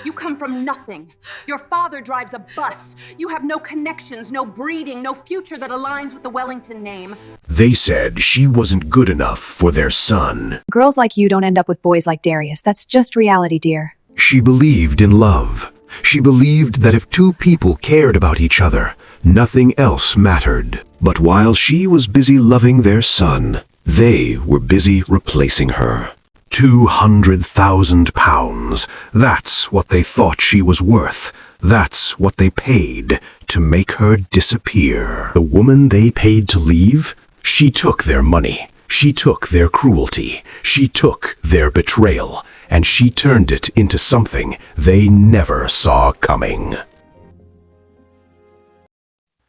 You come from nothing. Your father drives a bus. You have no connections, no breeding, no future that aligns with the Wellington name. They said she wasn't good enough for their son. Girls like you don't end up with boys like Darius. That's just reality, dear. She believed in love. She believed that if two people cared about each other, nothing else mattered. But while she was busy loving their son, they were busy replacing her. £200,000. That's what they thought she was worth. That's what they paid to make her disappear. The woman they paid to leave? She took their money. She took their cruelty. She took their betrayal. And she turned it into something they never saw coming.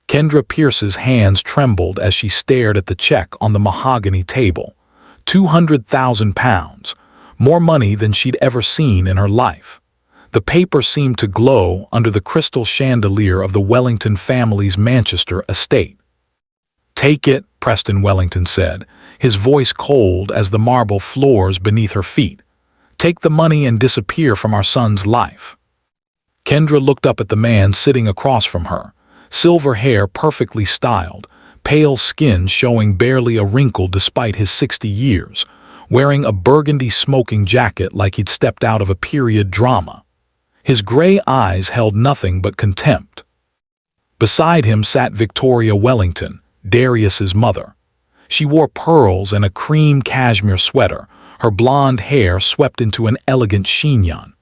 Kendra Pierce's hands trembled as she stared at the check on the mahogany table. £200,000, more money than she'd ever seen in her life. The paper seemed to glow under the crystal chandelier of the Wellington family's Manchester estate. "Take it," Preston Wellington said, his voice cold as the marble floors beneath her feet. "Take the money and disappear from our son's life." Kendra looked up at the man sitting across from her, silver hair perfectly styled, pale skin showing barely a wrinkle despite his 60 years, wearing a burgundy smoking jacket like he'd stepped out of a period drama. His gray eyes held nothing but contempt. Beside him sat Victoria Wellington, Darius's mother. She wore pearls and a cream cashmere sweater, her blonde hair swept into an elegant chignon.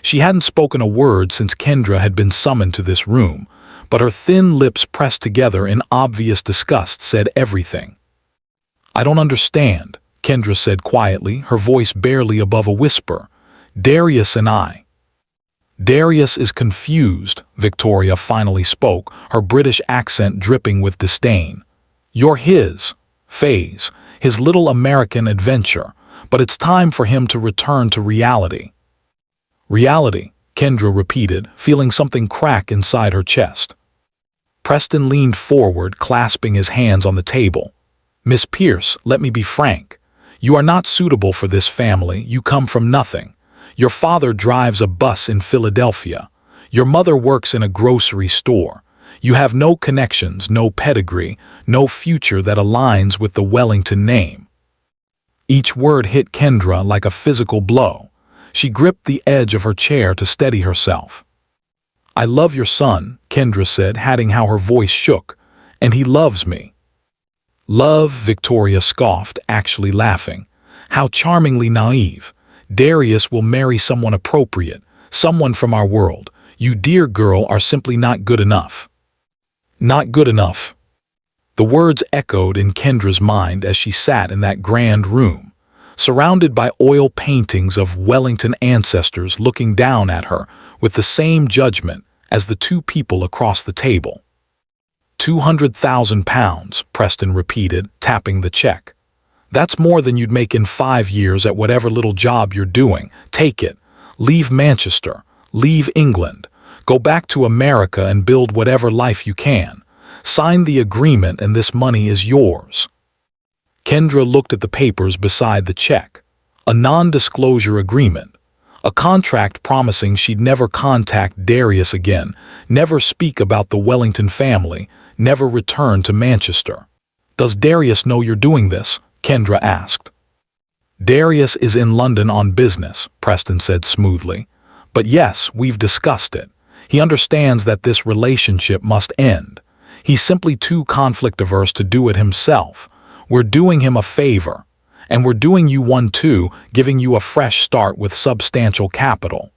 She hadn't spoken a word since Kendra had been summoned to this room, but her thin lips pressed together in obvious disgust said everything. "I don't understand," Kendra said quietly, her voice barely above a whisper. "Darius and I." "Darius is confused," Victoria finally spoke, her British accent dripping with disdain. "You're his phase, his little American adventure, but it's time for him to return to reality." "Reality," Kendra repeated, feeling something crack inside her chest. Preston leaned forward, clasping his hands on the table. "Miss Pierce, let me be frank. You are not suitable for this family. You come from nothing. Your father drives a bus in Philadelphia. Your mother works in a grocery store. You have no connections, no pedigree, no future that aligns with the Wellington name." Each word hit Kendra like a physical blow. She gripped the edge of her chair to steady herself. "I love your son," Kendra said, adding how her voice shook, "and he loves me." "Love," Victoria scoffed, actually laughing. "How charmingly naive. Darius will marry someone appropriate, someone from our world. You dear girl are simply not good enough." "Not good enough." The words echoed in Kendra's mind as she sat in that grand room, surrounded by oil paintings of Wellington ancestors looking down at her with the same judgment as the two people across the table. £200,000, Preston repeated, tapping the check. "That's more than you'd make in 5 years at whatever little job you're doing. Take it. Leave Manchester. Leave England. Go back to America and build whatever life you can. Sign the agreement and this money is yours." Kendra looked at the papers beside the check. A non-disclosure agreement. A contract promising she'd never contact Darius again, never speak about the Wellington family, never return to Manchester. "Does Darius know you're doing this?" Kendra asked. "Darius is in London on business," Preston said smoothly. "But yes, we've discussed it. He understands that this relationship must end. He's simply too conflict-averse to do it himself. We're doing him a favor. And we're doing you one too, giving you a fresh start with substantial capital."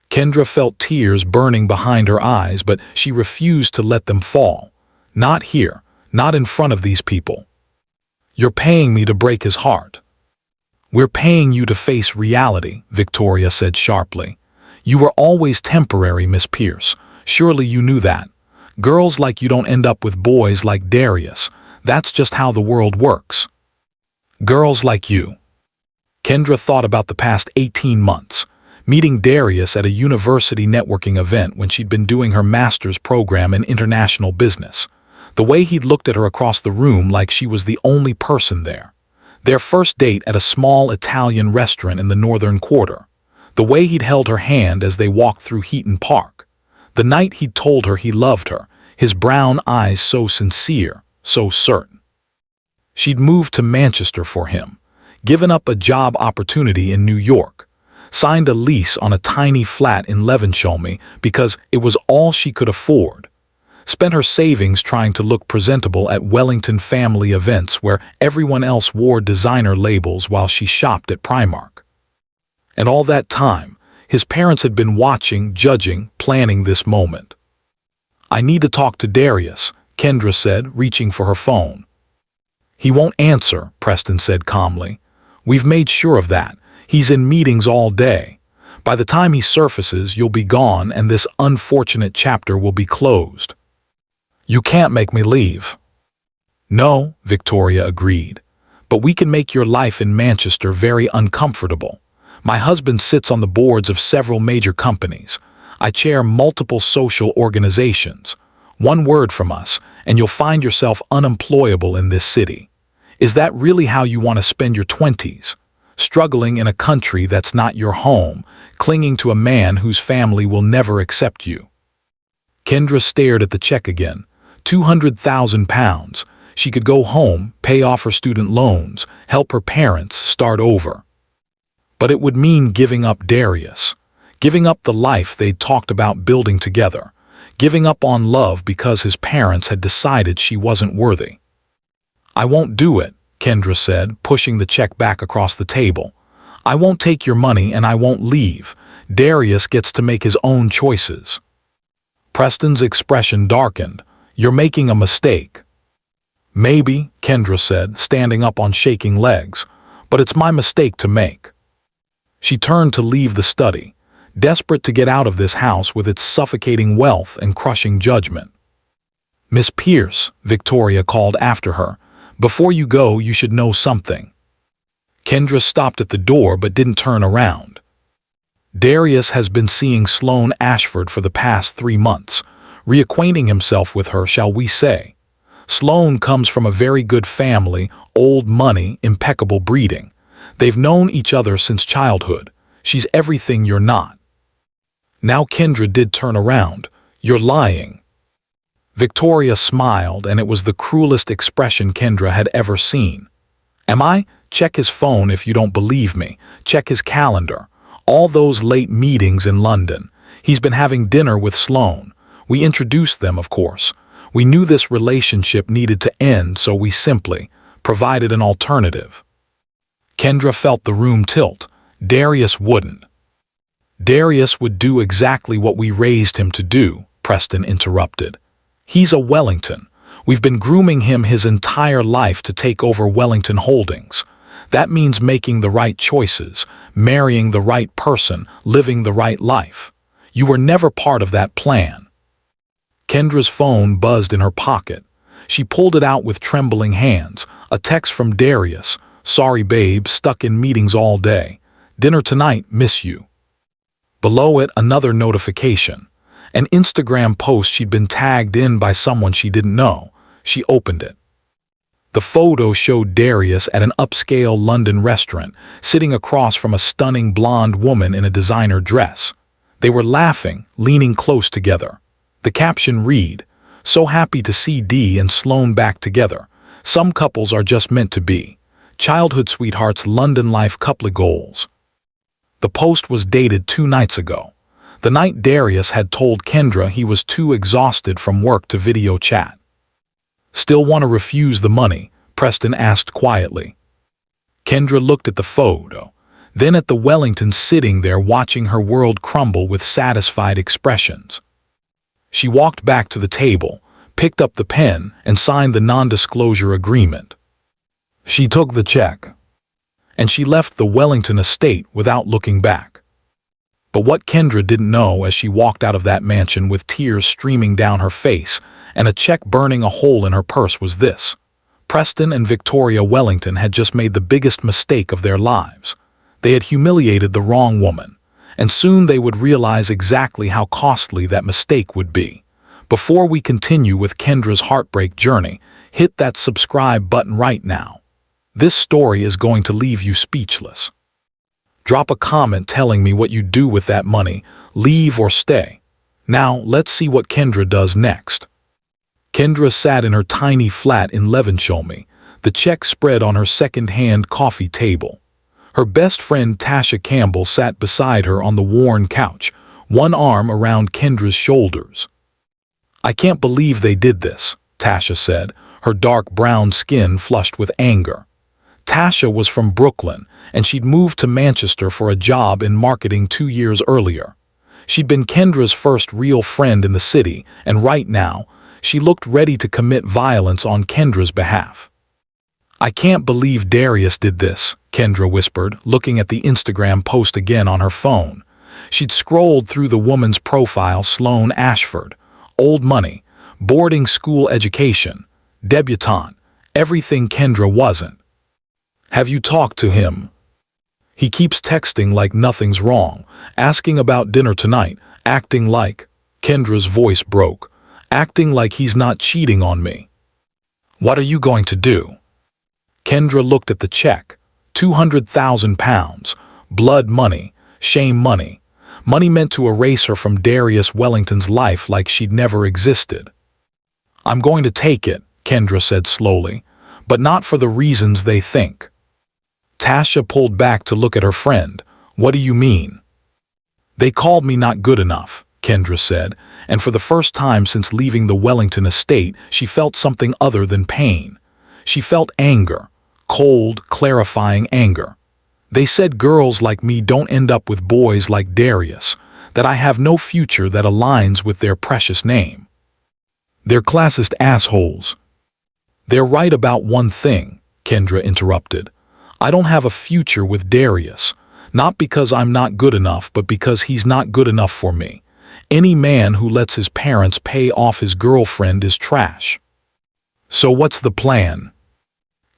Kendra felt tears burning behind her eyes, but she refused to let them fall. "Not here. Not in front of these people. You're paying me to break his heart." "We're paying you to face reality," Victoria said sharply. "You were always temporary, Miss Pierce. Surely you knew that. Girls like you don't end up with boys like Darius. That's just how the world works. Girls like you." Kendra thought about the past 18 months, meeting Darius at a university networking event when she'd been doing her master's program in international business. The way he'd looked at her across the room like she was the only person there. Their first date at a small Italian restaurant in the Northern Quarter. The way he'd held her hand as they walked through Heaton Park. The night he'd told her he loved her, his brown eyes so sincere, so certain. She'd moved to Manchester for him, given up a job opportunity in New York, signed a lease on a tiny flat in Levenshulme because it was all she could afford, spent her savings trying to look presentable at Wellington family events where everyone else wore designer labels while she shopped at Primark. And all that time, his parents had been watching, judging, planning this moment. "I need to talk to Darius," Kendra said, reaching for her phone. "He won't answer," Preston said calmly. "We've made sure of that. He's in meetings all day. By the time he surfaces, you'll be gone and this unfortunate chapter will be closed." "You can't make me leave." "No," Victoria agreed. "But we can make your life in Manchester very uncomfortable. My husband sits on the boards of several major companies. I chair multiple social organizations. One word from us, and you'll find yourself unemployable in this city. Is that really how you want to spend your 20s? Struggling in a country that's not your home, clinging to a man whose family will never accept you?" Kendra stared at the check again. £200,000. She could go home, pay off her student loans, help her parents start over. But it would mean giving up Darius, giving up the life they'd talked about building together, giving up on love because his parents had decided she wasn't worthy. "I won't do it," Kendra said, pushing the check back across the table. "I won't take your money and I won't leave. Darius gets to make his own choices." Preston's expression darkened. "You're making a mistake." "Maybe," Kendra said, standing up on shaking legs, "but it's my mistake to make." She turned to leave the study, desperate to get out of this house with its suffocating wealth and crushing judgment. "Miss Pierce," Victoria called after her, "before you go, you should know something." Kendra stopped at the door but didn't turn around. "Darius has been seeing Sloane Ashford for the past 3 months, reacquainting himself with her, shall we say. Sloane comes from a very good family, old money, impeccable breeding. They've known each other since childhood. She's everything you're not." Now Kendra did turn around. "You're lying." Victoria smiled, and it was the cruelest expression Kendra had ever seen. "Am I? Check his phone if you don't believe me. Check his calendar. All those late meetings in London. He's been having dinner with Sloane. We introduced them, of course. We knew this relationship needed to end, so we simply provided an alternative." Kendra felt the room tilt. Darius wouldn't. "Darius would do exactly what we raised him to do," Preston interrupted. "He's a Wellington. We've been grooming him his entire life to take over Wellington Holdings. That means making the right choices, marrying the right person, living the right life. You were never part of that plan." Kendra's phone buzzed in her pocket. She pulled it out with trembling hands. A text from Darius. "Sorry, babe, stuck in meetings all day. Dinner tonight, miss you." Below it, another notification. An Instagram post she'd been tagged in by someone she didn't know. She opened it. The photo showed Darius at an upscale London restaurant, sitting across from a stunning blonde woman in a designer dress. They were laughing, leaning close together. The caption read, "So happy to see Dee and Sloane back together. Some couples are just meant to be. Childhood sweethearts, London life couple goals." The post was dated 2 nights ago, the night Darius had told Kendra he was too exhausted from work to video chat. "Still want to refuse the money?" Preston asked quietly. Kendra looked at the photo, then at the Wellington sitting there watching her world crumble with satisfied expressions. She walked back to the table, picked up the pen, and signed the non-disclosure agreement. She took the check, and she left the Wellington estate without looking back. But what Kendra didn't know as she walked out of that mansion with tears streaming down her face and a check burning a hole in her purse was this. Preston and Victoria Wellington had just made the biggest mistake of their lives. They had humiliated the wrong woman, and soon they would realize exactly how costly that mistake would be. Before we continue with Kendra's heartbreak journey, hit that subscribe button right now. This story is going to leave you speechless. Drop a comment telling me what you do with that money, leave or stay. Now, let's see what Kendra does next. Kendra sat in her tiny flat in Levenshulme, the check spread on her second-hand coffee table. Her best friend Tasha Campbell sat beside her on the worn couch, one arm around Kendra's shoulders. "I can't believe they did this," Tasha said, her dark brown skin flushed with anger. Tasha was from Brooklyn, and she'd moved to Manchester for a job in marketing 2 years earlier. She'd been Kendra's first real friend in the city, and right now, she looked ready to commit violence on Kendra's behalf. "I can't believe Darius did this," Kendra whispered, looking at the Instagram post again on her phone. She'd scrolled through the woman's profile: Sloane Ashford, old money, boarding school education, debutante, everything Kendra wasn't. "Have you talked to him? He keeps texting like nothing's wrong, asking about dinner tonight, acting like," Kendra's voice broke, "acting like he's not cheating on me." "What are you going to do?" Kendra looked at the check. £200,000, blood money, shame money, money meant to erase her from Darius Wellington's life like she'd never existed. "I'm going to take it," Kendra said slowly, "but not for the reasons they think." Tasha pulled back to look at her friend. "What do you mean?" "They called me not good enough," Kendra said, and for the first time since leaving the Wellington estate, she felt something other than pain. She felt anger, cold, clarifying anger. "They said girls like me don't end up with boys like Darius, that I have no future that aligns with their precious name. They're classist assholes." "They're right about one thing," Kendra interrupted. "I don't have a future with Darius, not because I'm not good enough, but because he's not good enough for me. Any man who lets his parents pay off his girlfriend is trash." "So what's the plan?"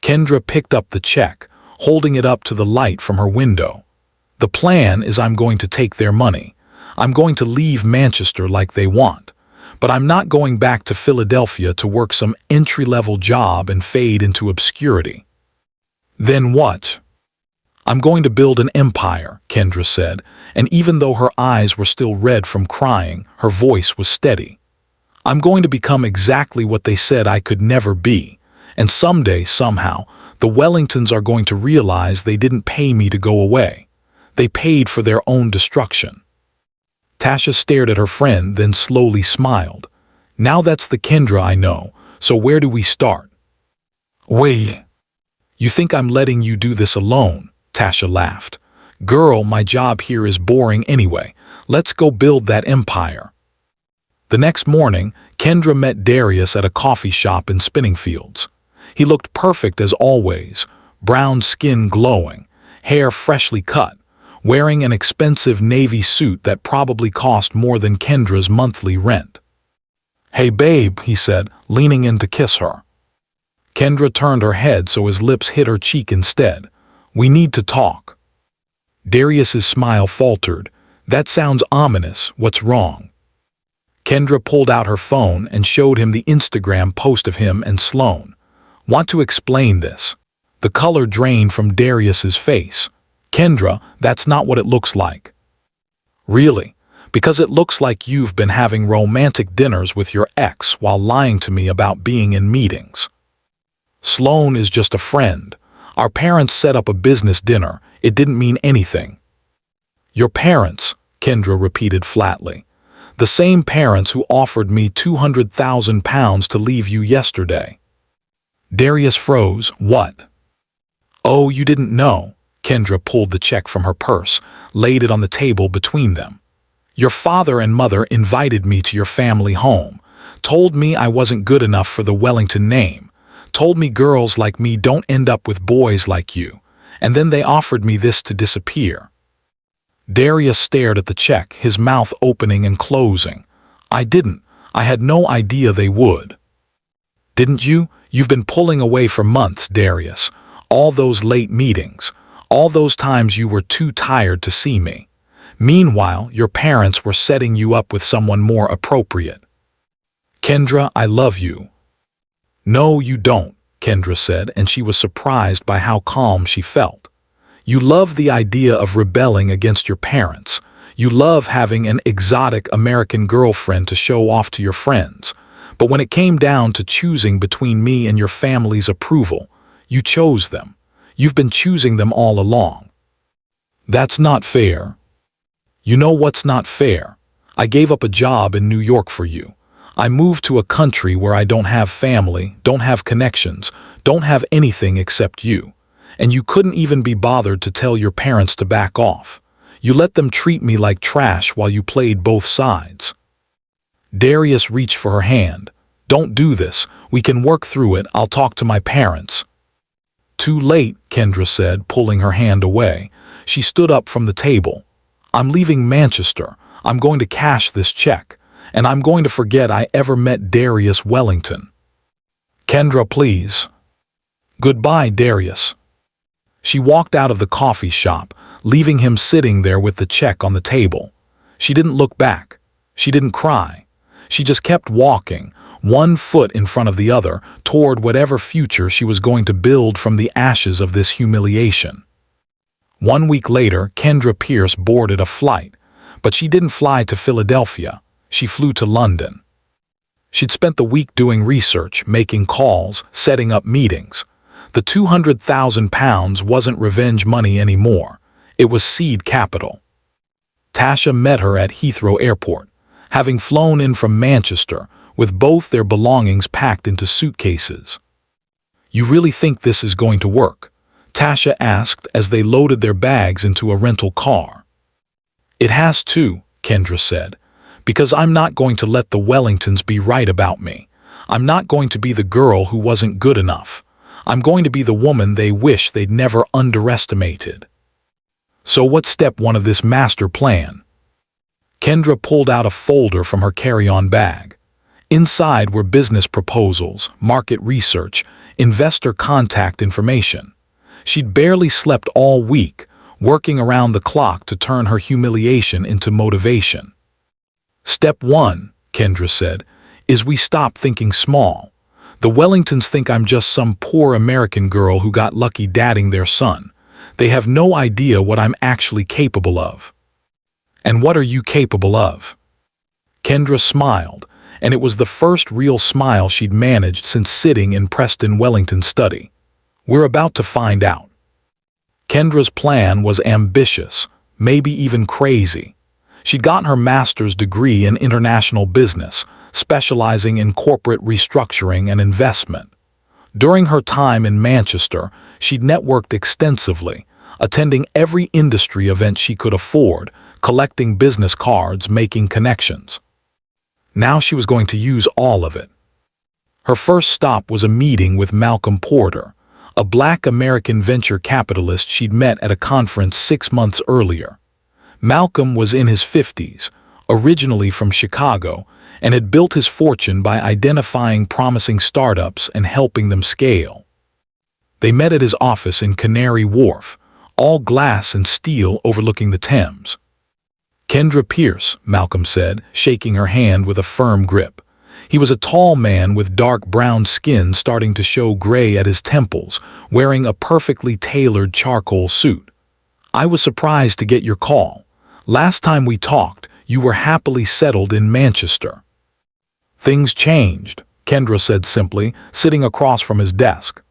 Kendra picked up the check, holding it up to the light from her window. "The plan is I'm going to take their money. I'm going to leave Manchester like they want. But I'm not going back to Philadelphia to work some entry-level job and fade into obscurity." "Then what?" "I'm going to build an empire," Kendra said, and even though her eyes were still red from crying, her voice was steady. "I'm going to become exactly what they said I could never be, and someday, somehow, the Wellingtons are going to realize they didn't pay me to go away. They paid for their own destruction." Tasha stared at her friend, then slowly smiled. "Now that's the Kendra I know, so where do we start?" "Wait. You think I'm letting you do this alone?" Tasha laughed. "Girl, my job here is boring anyway. Let's go build that empire." The next morning, Kendra met Darius at a coffee shop in Spinningfields. He looked perfect as always, brown skin glowing, hair freshly cut, wearing an expensive navy suit that probably cost more than Kendra's monthly rent. "Hey babe," he said, leaning in to kiss her. Kendra turned her head so his lips hit her cheek instead. "We need to talk." Darius's smile faltered. "That sounds ominous. What's wrong?" Kendra pulled out her phone and showed him the Instagram post of him and Sloane. "Want to explain this?" The color drained from Darius's face. "Kendra, that's not what it looks like." "Really? Because it looks like you've been having romantic dinners with your ex while lying to me about being in meetings." "Sloane is just a friend. Our parents set up a business dinner. It didn't mean anything." "Your parents," Kendra repeated flatly. "The same parents who offered me £200,000 to leave you yesterday." Darius froze. "What?" "Oh, you didn't know." Kendra pulled the check from her purse, laid it on the table between them. "Your father and mother invited me to your family home, told me I wasn't good enough for the Wellington name, told me girls like me don't end up with boys like you, and then they offered me this to disappear." Darius stared at the check, his mouth opening and closing. "I didn't. I had no idea they would." "Didn't you? You've been pulling away for months, Darius. All those late meetings, all those times you were too tired to see me. Meanwhile, your parents were setting you up with someone more appropriate." "Kendra, I love you." "No, you don't," Kendra said, and she was surprised by how calm she felt. You love the idea of rebelling against your parents. You love having an exotic American girlfriend to show off to your friends. But when it came down to choosing between me and your family's approval, you chose them. You've been choosing them all along. That's not fair. You know what's not fair? I gave up a job in New York for you. I moved to a country where I don't have family, don't have connections, don't have anything except you. And you couldn't even be bothered to tell your parents to back off. You let them treat me like trash while you played both sides. Darius reached for her hand. Don't do this. We can work through it. I'll talk to my parents. Too late, Kendra said, pulling her hand away. She stood up from the table. I'm leaving Manchester. I'm going to cash this check. And I'm going to forget I ever met Darius Wellington. Kendra, please. Goodbye, Darius. She walked out of the coffee shop, leaving him sitting there with the check on the table. She didn't look back. She didn't cry. She just kept walking, one foot in front of the other, toward whatever future she was going to build from the ashes of this humiliation. 1 week later, Kendra Pierce boarded a flight, but she didn't fly to Philadelphia. She flew to London. She'd spent the week doing research, making calls, setting up meetings. The £200,000 wasn't revenge money anymore. It was seed capital. Tasha met her at Heathrow Airport, having flown in from Manchester with both their belongings packed into suitcases. You really think this is going to work? Tasha asked as they loaded their bags into a rental car. It has to, Kendra said, because I'm not going to let the Wellingtons be right about me. I'm not going to be the girl who wasn't good enough. I'm going to be the woman they wish they'd never underestimated. So what's step 1 of this master plan? Kendra pulled out a folder from her carry-on bag. Inside were business proposals, market research, investor contact information. She'd barely slept all week, working around the clock to turn her humiliation into motivation. Step 1, Kendra said, is we stop thinking small. The Wellingtons think I'm just some poor American girl who got lucky dadding their son. They have no idea what I'm actually capable of. And what are you capable of? Kendra smiled, and it was the first real smile she'd managed since sitting in Preston Wellington's study. We're about to find out. Kendra's plan was ambitious, maybe even crazy. She'd gotten her master's degree in international business, specializing in corporate restructuring and investment. During her time in Manchester, she'd networked extensively, attending every industry event she could afford, collecting business cards, making connections. Now she was going to use all of it. Her first stop was a meeting with Malcolm Porter, a Black American venture capitalist she'd met at a conference 6 months earlier. Malcolm was in his 50s, originally from Chicago, and had built his fortune by identifying promising startups and helping them scale. They met at his office in Canary Wharf, all glass and steel overlooking the Thames. Kendra Pierce, Malcolm said, shaking her hand with a firm grip. He was a tall man with dark brown skin starting to show gray at his temples, wearing a perfectly tailored charcoal suit. I was surprised to get your call. Last time we talked, you were happily settled in Manchester. Things changed, Kendra said simply, sitting across from his desk.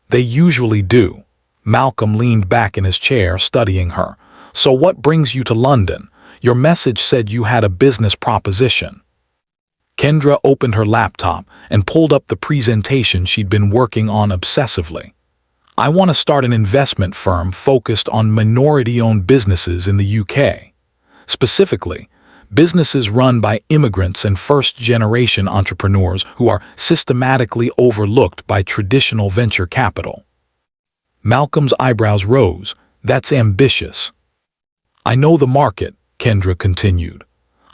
They usually do. Malcolm leaned back in his chair, studying her. So what brings you to London? Your message said you had a business proposition. Kendra opened her laptop and pulled up the presentation she'd been working on obsessively. I want to start an investment firm focused on minority-owned businesses in the UK. Specifically, businesses run by immigrants and first-generation entrepreneurs who are systematically overlooked by traditional venture capital. Malcolm's eyebrows rose. That's ambitious. I know the market, Kendra continued.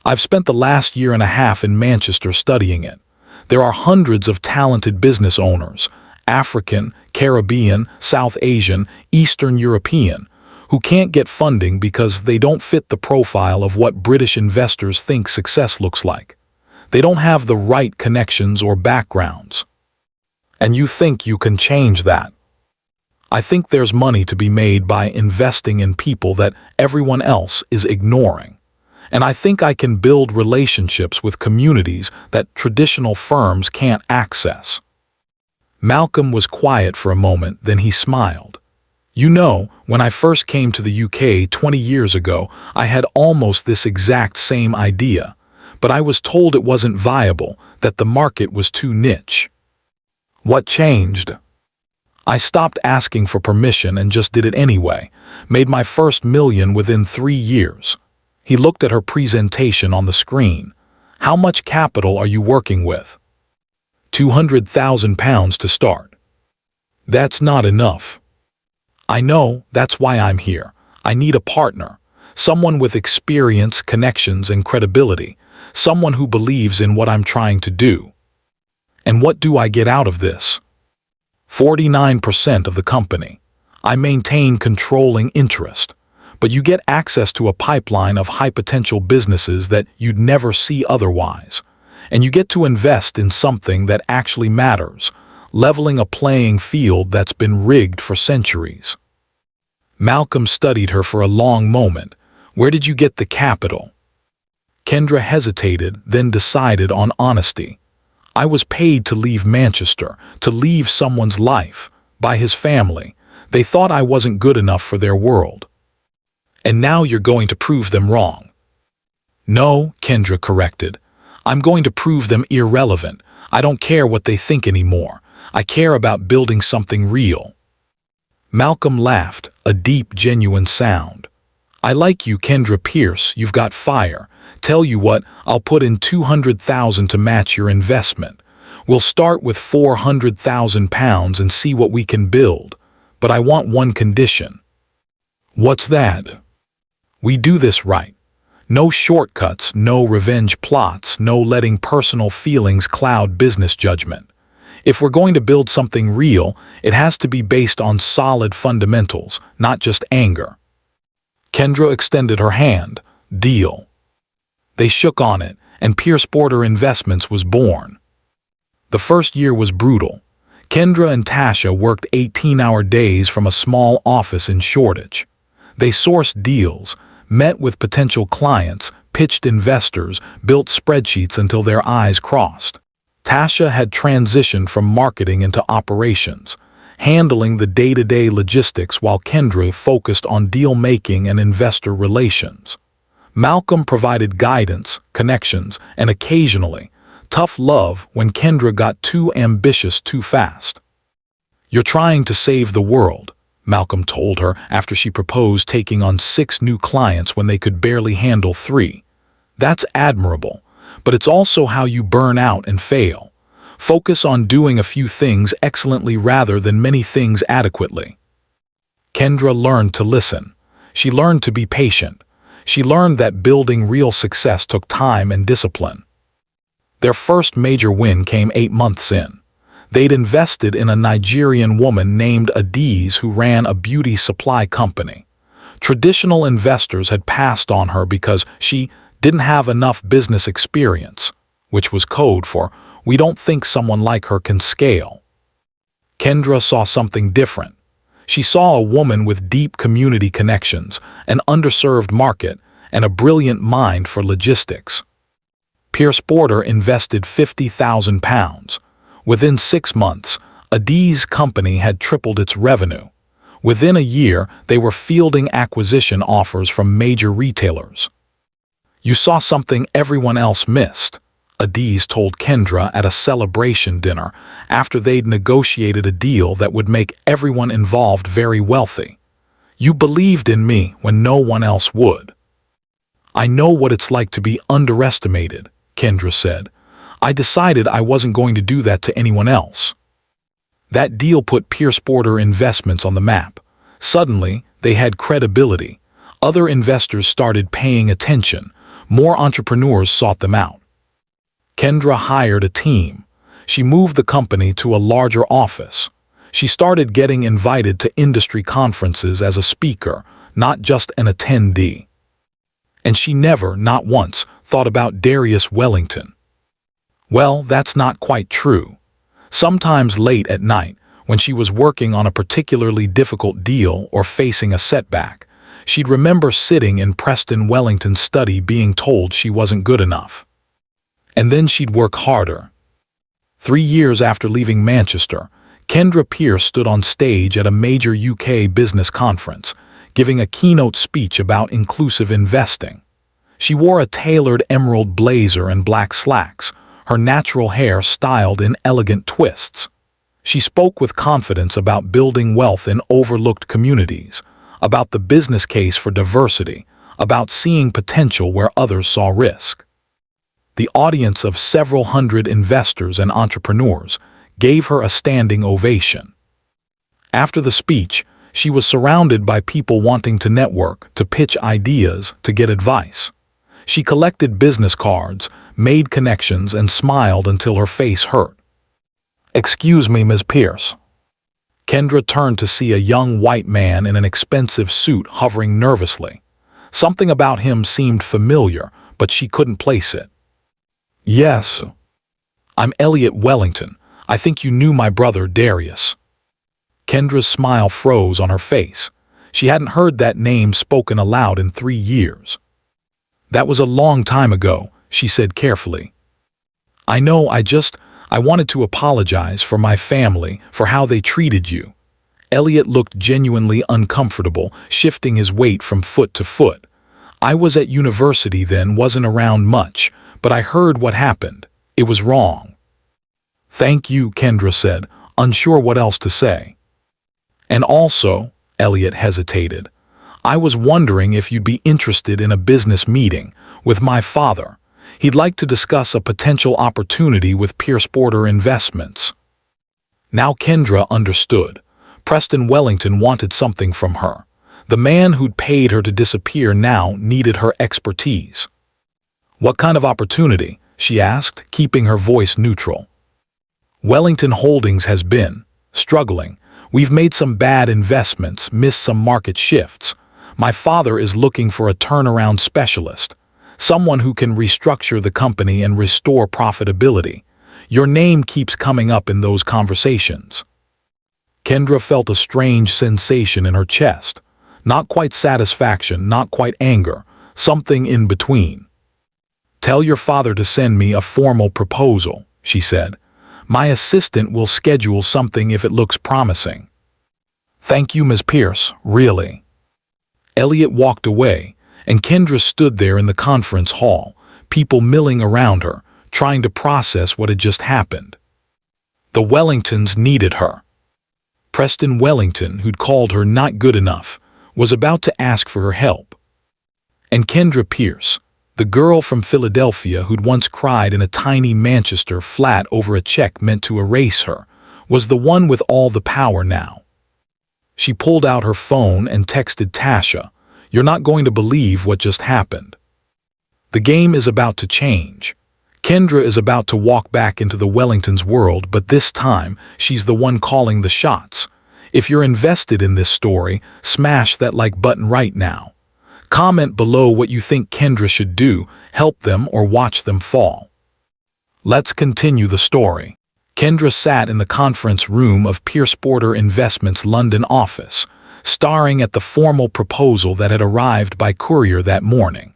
I've spent the last year and a half in Manchester studying it. There are hundreds of talented business owners, African, Caribbean, South Asian, Eastern European, who can't get funding because they don't fit the profile of what British investors think success looks like. They don't have the right connections or backgrounds. And you think you can change that? I think there's money to be made by investing in people that everyone else is ignoring. And I think I can build relationships with communities that traditional firms can't access." Malcolm was quiet for a moment, then he smiled. "You know, when I first came to the UK 20 years ago, I had almost this exact same idea, but I was told it wasn't viable, that the market was too niche." "What changed?" "I stopped asking for permission and just did it anyway. Made my first million within 3 years." He looked at her presentation on the screen. "How much capital are you working with?" £200,000 to start." "That's not enough." "I know, that's why I'm here. I need a partner. Someone with experience, connections, and credibility. Someone who believes in what I'm trying to do." "And what do I get out of this?" 49% of the company. I maintain controlling interest. But you get access to a pipeline of high-potential businesses that you'd never see otherwise. And you get to invest in something that actually matters, leveling a playing field that's been rigged for centuries. Malcolm studied her for a long moment. "Where did you get the capital?" Kendra hesitated, then decided on honesty. "I was paid to leave Manchester, to leave someone's life, by his family. They thought I wasn't good enough for their world." "And now you're going to prove them wrong." "No," Kendra corrected. "I'm going to prove them irrelevant. I don't care what they think anymore. I care about building something real." Malcolm laughed, a deep, genuine sound. "I like you, Kendra Pierce. You've got fire. Tell you what, I'll put in 200,000 to match your investment. We'll start with 400,000 pounds and see what we can build. But I want one condition." "What's that?" "We do this right. No shortcuts, no revenge plots, no letting personal feelings cloud business judgment. If we're going to build something real, it has to be based on solid fundamentals, not just anger." Kendra extended her hand. "Deal." They shook on it, and Pierce Porter Investments was born. The first year was brutal. Kendra and Tasha worked 18-hour days from a small office in Shoreditch. They sourced deals, met with potential clients, pitched investors, built spreadsheets until their eyes crossed. Tasha had transitioned from marketing into operations, handling the day-to-day logistics while Kendra focused on deal-making and investor relations. Malcolm provided guidance, connections, and occasionally, tough love when Kendra got too ambitious too fast. "You're trying to save the world," Malcolm told her after she proposed taking on 6 new clients when they could barely handle 3. "That's admirable, but it's also how you burn out and fail. Focus on doing a few things excellently rather than many things adequately." Kendra learned to listen. She learned to be patient. She learned that building real success took time and discipline. Their first major win came 8 months in. They'd invested in a Nigerian woman named Adiz who ran a beauty supply company. Traditional investors had passed on her because she didn't have enough business experience, which was code for, "We don't think someone like her can scale." Kendra saw something different. She saw a woman with deep community connections, an underserved market, and a brilliant mind for logistics. Pierce Porter invested £50,000. Within 6 months, Adiz's company had tripled its revenue. Within a year, they were fielding acquisition offers from major retailers. "You saw something everyone else missed," Adiz told Kendra at a celebration dinner after they'd negotiated a deal that would make everyone involved very wealthy. "You believed in me when no one else would." "I know what it's like to be underestimated," Kendra said. "I decided I wasn't going to do that to anyone else." That deal put Pierce Porter Investments on the map. Suddenly, they had credibility. Other investors started paying attention. More entrepreneurs sought them out. Kendra hired a team. She moved the company to a larger office. She started getting invited to industry conferences as a speaker, not just an attendee. And she never, not once, thought about Darius Wellington. Well, that's not quite true. Sometimes late at night, When she was working on a particularly difficult deal or facing a setback, she'd remember sitting in Preston Wellington's study being told she wasn't good enough. And then she'd work harder. 3 years after leaving Manchester, Kendra Pierce stood on stage at a major UK business conference, giving a keynote speech about inclusive investing. She wore a tailored emerald blazer and black slacks, her natural hair styled in elegant twists. She spoke with confidence about building wealth in overlooked communities, about the business case for diversity, about seeing potential where others saw risk. The audience of several hundred investors and entrepreneurs gave her a standing ovation. After the speech, she was surrounded by people wanting to network, to pitch ideas, to get advice. She collected business cards, made connections, and smiled until her face hurt. "Excuse me, Ms. Pierce." Kendra turned to see a young white man in an expensive suit hovering nervously. Something about him seemed familiar, but she couldn't place it. "Yes. I'm Elliot Wellington. I think you knew my brother Darius." Kendra's smile froze on her face. She hadn't heard that name spoken aloud in 3 years. "That was a long time ago," she said carefully. "I know, I wanted to apologize for my family, for how they treated you." Elliot looked genuinely uncomfortable, shifting his weight from foot to foot. "I was at university then, wasn't around much, but I heard what happened. It was wrong." "Thank you," Kendra said, unsure what else to say. "And also," Elliot hesitated, "I was wondering if you'd be interested in a business meeting with my father. He'd like to discuss a potential opportunity with Pierce Porter Investments." Now Kendra understood. Preston Wellington wanted something from her. The man who'd paid her to disappear now needed her expertise. "What kind of opportunity?" she asked, keeping her voice neutral. "Wellington Holdings has been struggling. We've made some bad investments, missed some market shifts. My father is looking for a turnaround specialist, someone who can restructure the company and restore profitability. Your name keeps coming up in those conversations." Kendra felt a strange sensation in her chest. Not quite satisfaction, not quite anger, something in between. "Tell your father to send me a formal proposal," she said. "My assistant will schedule something if it looks promising." "Thank you, Ms. Pierce, really." Elliot walked away, and Kendra stood there in the conference hall, people milling around her, trying to process what had just happened. The Wellingtons needed her. Preston Wellington, who'd called her not good enough, was about to ask for her help. And Kendra Pierce, the girl from Philadelphia who'd once cried in a tiny Manchester flat over a check meant to erase her, was the one with all the power now. She pulled out her phone and texted Tasha, "You're not going to believe what just happened." The game is about to change. Kendra is about to walk back into the Wellingtons' world, but this time, she's the one calling the shots. If you're invested in this story, smash that like button right now. Comment below what you think Kendra should do, help them or watch them fall. Let's continue the story. Kendra sat in the conference room of Pierce Porter Investments' London office, staring at the formal proposal that had arrived by courier that morning.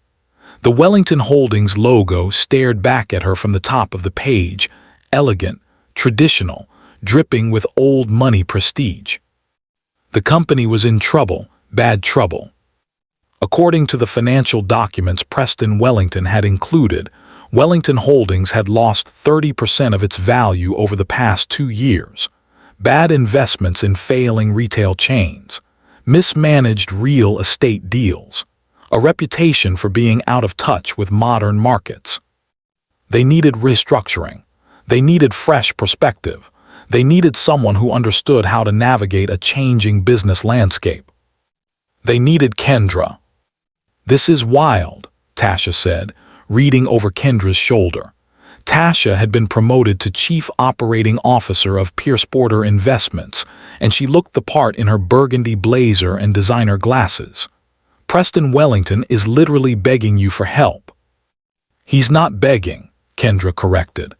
The Wellington Holdings logo stared back at her from the top of the page, elegant, traditional, dripping with old money prestige. The company was in trouble, bad trouble. According to the financial documents Preston Wellington had included, Wellington Holdings had lost 30% of its value over the past 2 years. Bad investments in failing retail chains, mismanaged real estate deals, a reputation for being out of touch with modern markets. They needed restructuring. They needed fresh perspective. They needed someone who understood how to navigate a changing business landscape. They needed Kendra. "This is wild," Tasha said, reading over Kendra's shoulder. Tasha had been promoted to Chief Operating Officer of Pierce Porter Investments, and she looked the part in her burgundy blazer and designer glasses. "Preston Wellington is literally begging you for help." "He's not begging," Kendra corrected.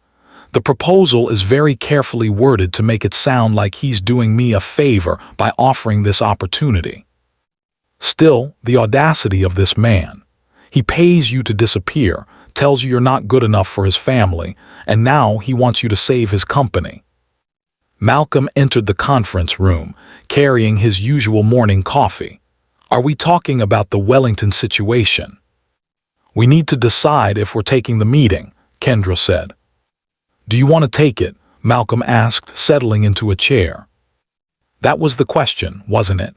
The proposal is very carefully worded to make it sound like he's doing me a favor by offering this opportunity. Still, the audacity of this man. He pays you to disappear, tells you you're not good enough for his family, and now he wants you to save his company. Malcolm entered the conference room, carrying his usual morning coffee. Are we talking about the Wellington situation? We need to decide if we're taking the meeting, Kendra said. Do you want to take it? Malcolm asked, settling into a chair. That was the question, wasn't it?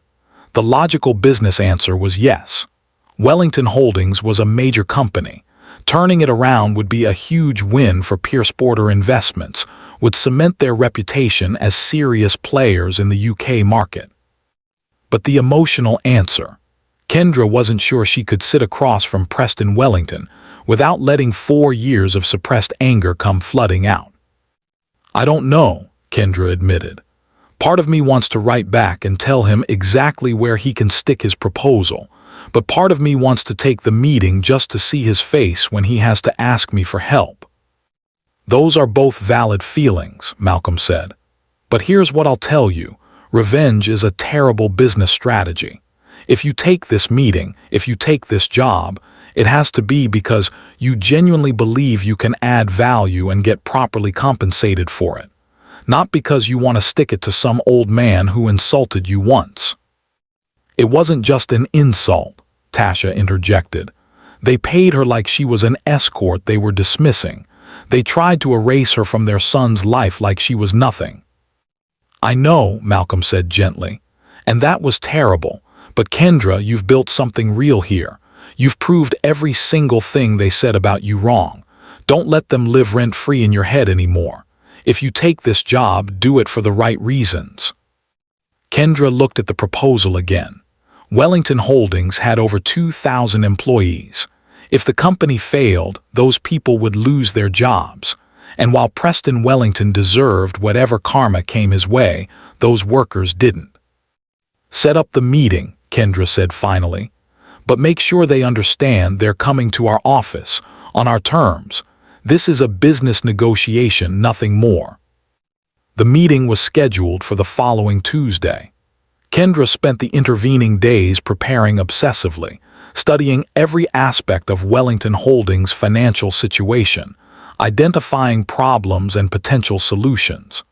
The logical business answer was yes. Wellington Holdings was a major company. Turning it around would be a huge win for Pierce Porter Investments, would cement their reputation as serious players in the UK market. But the emotional answer. Kendra wasn't sure she could sit across from Preston Wellington without letting 4 years of suppressed anger come flooding out. I don't know, Kendra admitted. Part of me wants to write back and tell him exactly where he can stick his proposal, but part of me wants to take the meeting just to see his face when he has to ask me for help. Those are both valid feelings, Malcolm said. But here's what I'll tell you. Revenge is a terrible business strategy. If you take this meeting, if you take this job, it has to be because you genuinely believe you can add value and get properly compensated for it, not because you want to stick it to some old man who insulted you once. It wasn't just an insult, Tasha interjected. They paid her like she was an escort they were dismissing. They tried to erase her from their son's life like she was nothing. I know, Malcolm said gently, and that was terrible. But Kendra, you've built something real here. You've proved every single thing they said about you wrong. Don't let them live rent-free in your head anymore. If you take this job, do it for the right reasons. Kendra looked at the proposal again. Wellington Holdings had over 2,000 employees. If the company failed, those people would lose their jobs. And while Preston Wellington deserved whatever karma came his way, those workers didn't. Set up the meeting, Kendra said finally. But make sure they understand they're coming to our office, on our terms. This is a business negotiation, nothing more. The meeting was scheduled for the following Tuesday. Kendra spent the intervening days preparing obsessively, studying every aspect of Wellington Holdings' financial situation, identifying problems and potential solutions.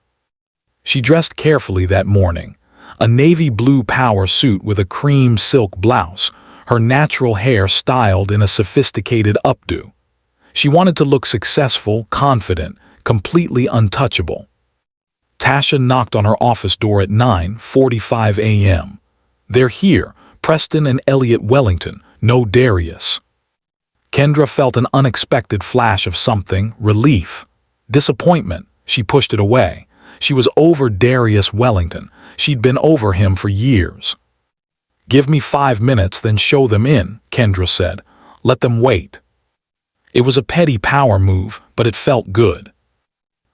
She dressed carefully that morning, a navy blue power suit with a cream silk blouse, her natural hair styled in a sophisticated updo. She wanted to look successful, confident, completely untouchable. Tasha knocked on her office door at 9:45 a.m. They're here, Preston and Elliot Wellington, no Darius. Kendra felt an unexpected flash of something, relief, disappointment. She pushed it away. She was over Darius Wellington. She'd been over him for years. Give me 5 minutes, then show them in, Kendra said. Let them wait. It was a petty power move, but it felt good.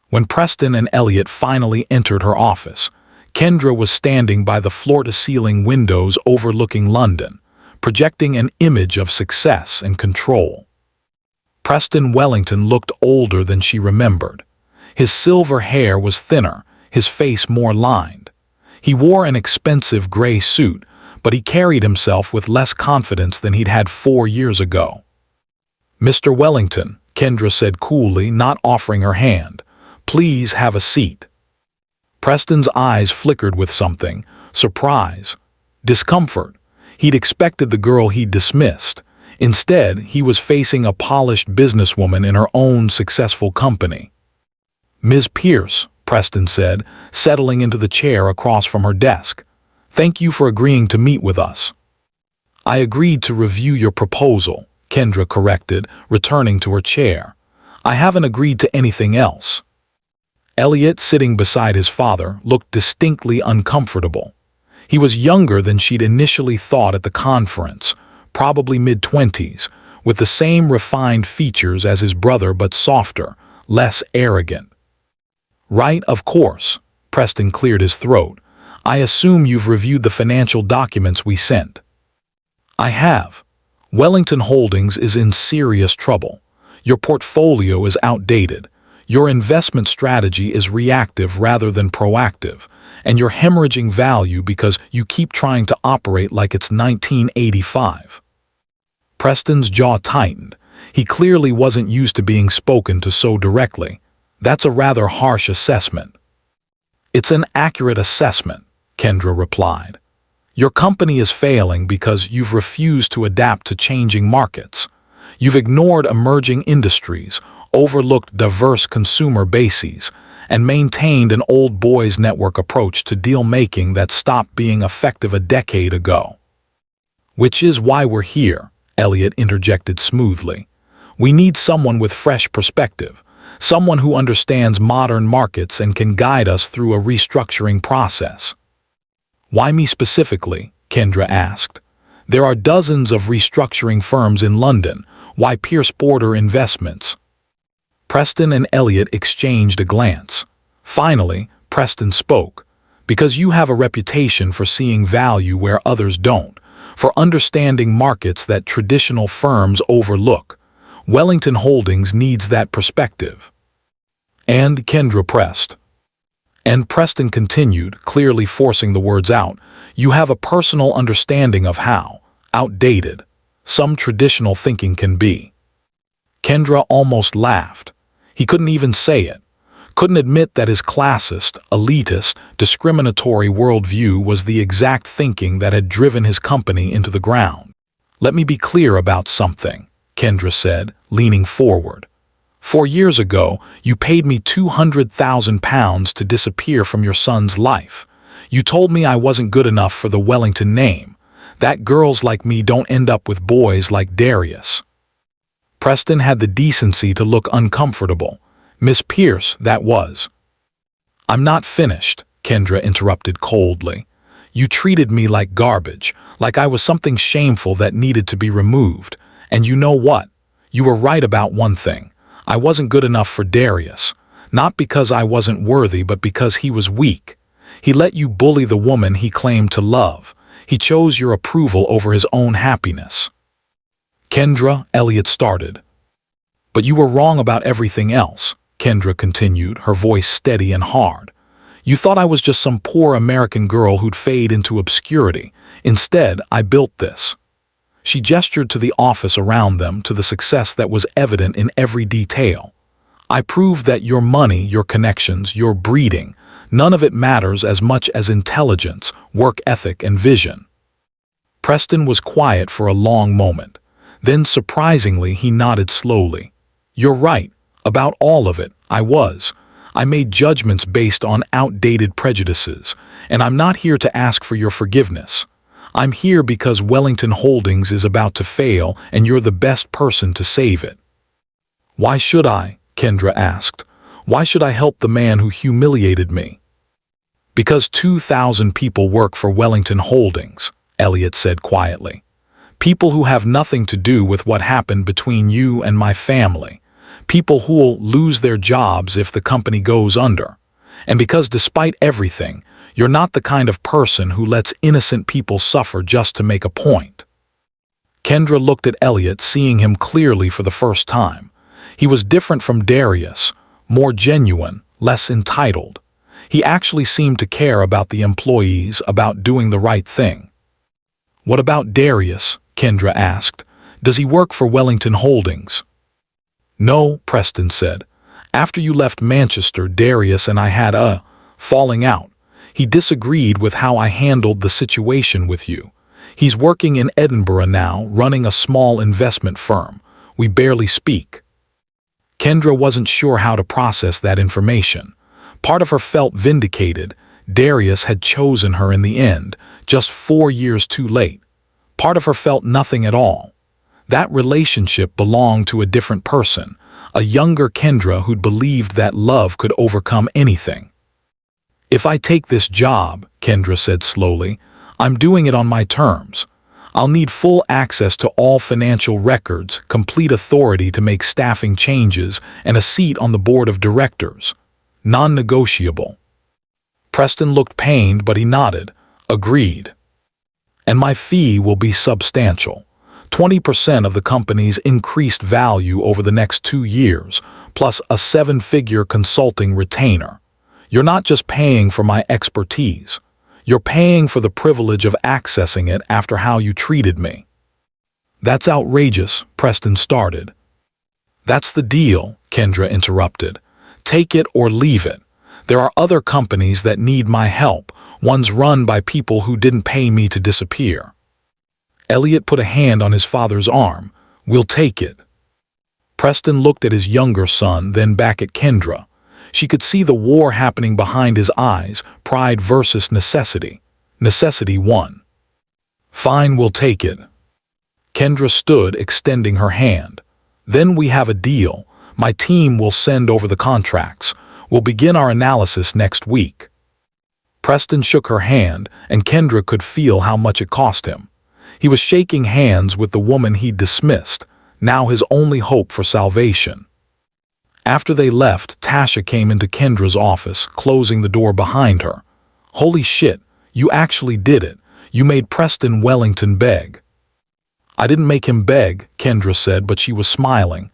When Preston and Elliot finally entered her office, Kendra was standing by the floor-to-ceiling windows overlooking London, projecting an image of success and control. Preston Wellington looked older than she remembered. His silver hair was thinner, his face more lined. He wore an expensive gray suit, but he carried himself with less confidence than he'd had 4 years ago. Mr. Wellington, Kendra said coolly, not offering her hand, please have a seat. Preston's eyes flickered with something, surprise, discomfort. He'd expected the girl he'd dismissed. Instead, he was facing a polished businesswoman in her own successful company. Ms. Pierce, Preston said, settling into the chair across from her desk. Thank you for agreeing to meet with us. I agreed to review your proposal, Kendra corrected, returning to her chair. I haven't agreed to anything else. Elliot, sitting beside his father, looked distinctly uncomfortable. He was younger than she'd initially thought at the conference, probably mid-20s, with the same refined features as his brother but softer, less arrogant. Right, of course, Preston cleared his throat. I assume you've reviewed the financial documents we sent. I have. Wellington Holdings is in serious trouble. Your portfolio is outdated. Your investment strategy is reactive rather than proactive, and you're hemorrhaging value because you keep trying to operate like it's 1985. Preston's jaw tightened. He clearly wasn't used to being spoken to so directly. That's a rather harsh assessment. It's an accurate assessment, Kendra replied. Your company is failing because you've refused to adapt to changing markets. You've ignored emerging industries, overlooked diverse consumer bases, and maintained an old boys network approach to deal-making that stopped being effective a decade ago. Which is why we're here, Elliot interjected smoothly. We need someone with fresh perspective, someone who understands modern markets and can guide us through a restructuring process. Why me specifically? Kendra asked. There are dozens of restructuring firms in London. Why Pierce Border Investments? Preston and Elliot exchanged a glance. Finally, Preston spoke. Because you have a reputation for seeing value where others don't, for understanding markets that traditional firms overlook. Wellington Holdings needs that perspective. And Kendra pressed. And Preston continued, clearly forcing the words out, you have a personal understanding of how outdated some traditional thinking can be. Kendra almost laughed. He couldn't even say it. Couldn't admit that his classist, elitist, discriminatory worldview was the exact thinking that had driven his company into the ground. Let me be clear about something, Kendra said, leaning forward. 4 years ago, you paid me £200,000 to disappear from your son's life. You told me I wasn't good enough for the Wellington name, that girls like me don't end up with boys like Darius. Preston had the decency to look uncomfortable. Miss Pierce, that was. I'm not finished, Kendra interrupted coldly. You treated me like garbage, like I was something shameful that needed to be removed. And you know what? You were right about one thing. I wasn't good enough for Darius. Not because I wasn't worthy, but because he was weak. He let you bully the woman he claimed to love. He chose your approval over his own happiness. Kendra, Elliot started. But you were wrong about everything else, Kendra continued, her voice steady and hard. You thought I was just some poor American girl who'd fade into obscurity. Instead, I built this. She gestured to the office around them, to the success that was evident in every detail. I proved that your money, your connections, your breeding, none of it matters as much as intelligence, work ethic, and vision. Preston was quiet for a long moment. Then, surprisingly, he nodded slowly. You're right. About all of it, I was. I made judgments based on outdated prejudices, and I'm not here to ask for your forgiveness. I'm here because Wellington Holdings is about to fail, and you're the best person to save it. Why should I? Kendra asked. Why should I help the man who humiliated me? Because 2,000 people work for Wellington Holdings, Elliot said quietly. People who have nothing to do with what happened between you and my family. People who'll lose their jobs if the company goes under. And because despite everything, you're not the kind of person who lets innocent people suffer just to make a point. Kendra looked at Elliot, seeing him clearly for the first time. He was different from Darius, more genuine, less entitled. He actually seemed to care about the employees, about doing the right thing. What about Darius? Kendra asked. Does he work for Wellington Holdings? No, Preston said. After you left Manchester, Darius and I had a falling out. He disagreed with how I handled the situation with you. He's working in Edinburgh now, running a small investment firm. We barely speak. Kendra wasn't sure how to process that information. Part of her felt vindicated. Darius had chosen her in the end, just 4 years too late. Part of her felt nothing at all. That relationship belonged to a different person, a younger Kendra who'd believed that love could overcome anything. If I take this job, Kendra said slowly, I'm doing it on my terms. I'll need full access to all financial records, complete authority to make staffing changes, and a seat on the board of directors. Non-negotiable. Preston looked pained, but he nodded. Agreed. And my fee will be substantial. 20% of the company's increased value over the next 2 years, plus a 7-figure consulting retainer. You're not just paying for my expertise. You're paying for the privilege of accessing it after how you treated me. That's outrageous, Preston started. That's the deal, Kendra interrupted. Take it or leave it. There are other companies that need my help, ones run by people who didn't pay me to disappear. Elliot put a hand on his father's arm. We'll take it. Preston looked at his younger son, then back at Kendra. She could see the war happening behind his eyes, pride versus necessity. Necessity won. Fine, we'll take it. Kendra stood, extending her hand. Then we have a deal. My team will send over the contracts. We'll begin our analysis next week. Preston shook her hand, and Kendra could feel how much it cost him. He was shaking hands with the woman he'd dismissed, now his only hope for salvation. After they left, Tasha came into Kendra's office, closing the door behind her. Holy shit, you actually did it. You made Preston Wellington beg. I didn't make him beg, Kendra said, but she was smiling.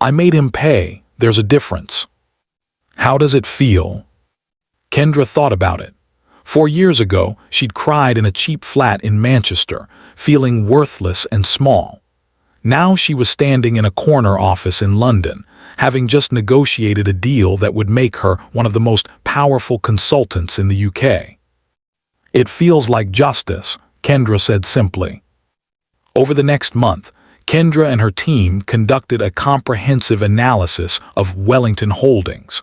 I made him pay. There's a difference. How does it feel? Kendra thought about it. 4 years ago, she'd cried in a cheap flat in Manchester, feeling worthless and small. Now she was standing in a corner office in London, having just negotiated a deal that would make her one of the most powerful consultants in the UK. It feels like justice, Kendra said simply. Over the next month, Kendra and her team conducted a comprehensive analysis of Wellington Holdings.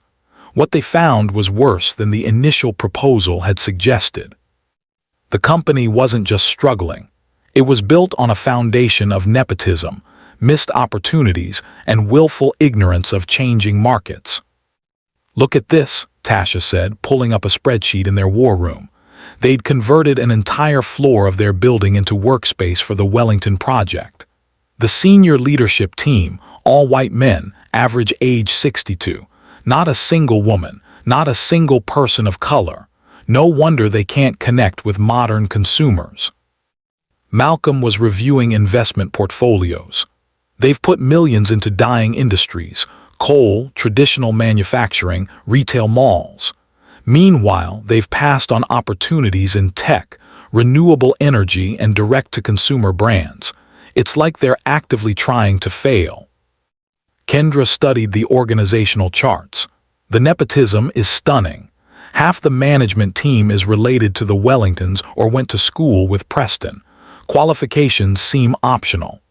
What they found was worse than the initial proposal had suggested. The company wasn't just struggling. It was built on a foundation of nepotism, missed opportunities, and willful ignorance of changing markets. Look at this, Tasha said, pulling up a spreadsheet in their war room. They'd converted an entire floor of their building into workspace for the Wellington project. The senior leadership team, all white men, average age 62. Not a single woman, not a single person of color. No wonder they can't connect with modern consumers. Malcolm was reviewing investment portfolios. They've put millions into dying industries, coal, traditional manufacturing, retail malls. Meanwhile, they've passed on opportunities in tech, renewable energy, and direct-to-consumer brands. It's like they're actively trying to fail. Kendra studied the organizational charts. The nepotism is stunning. Half the management team is related to the Wellingtons or went to school with Preston. Qualifications seem optional.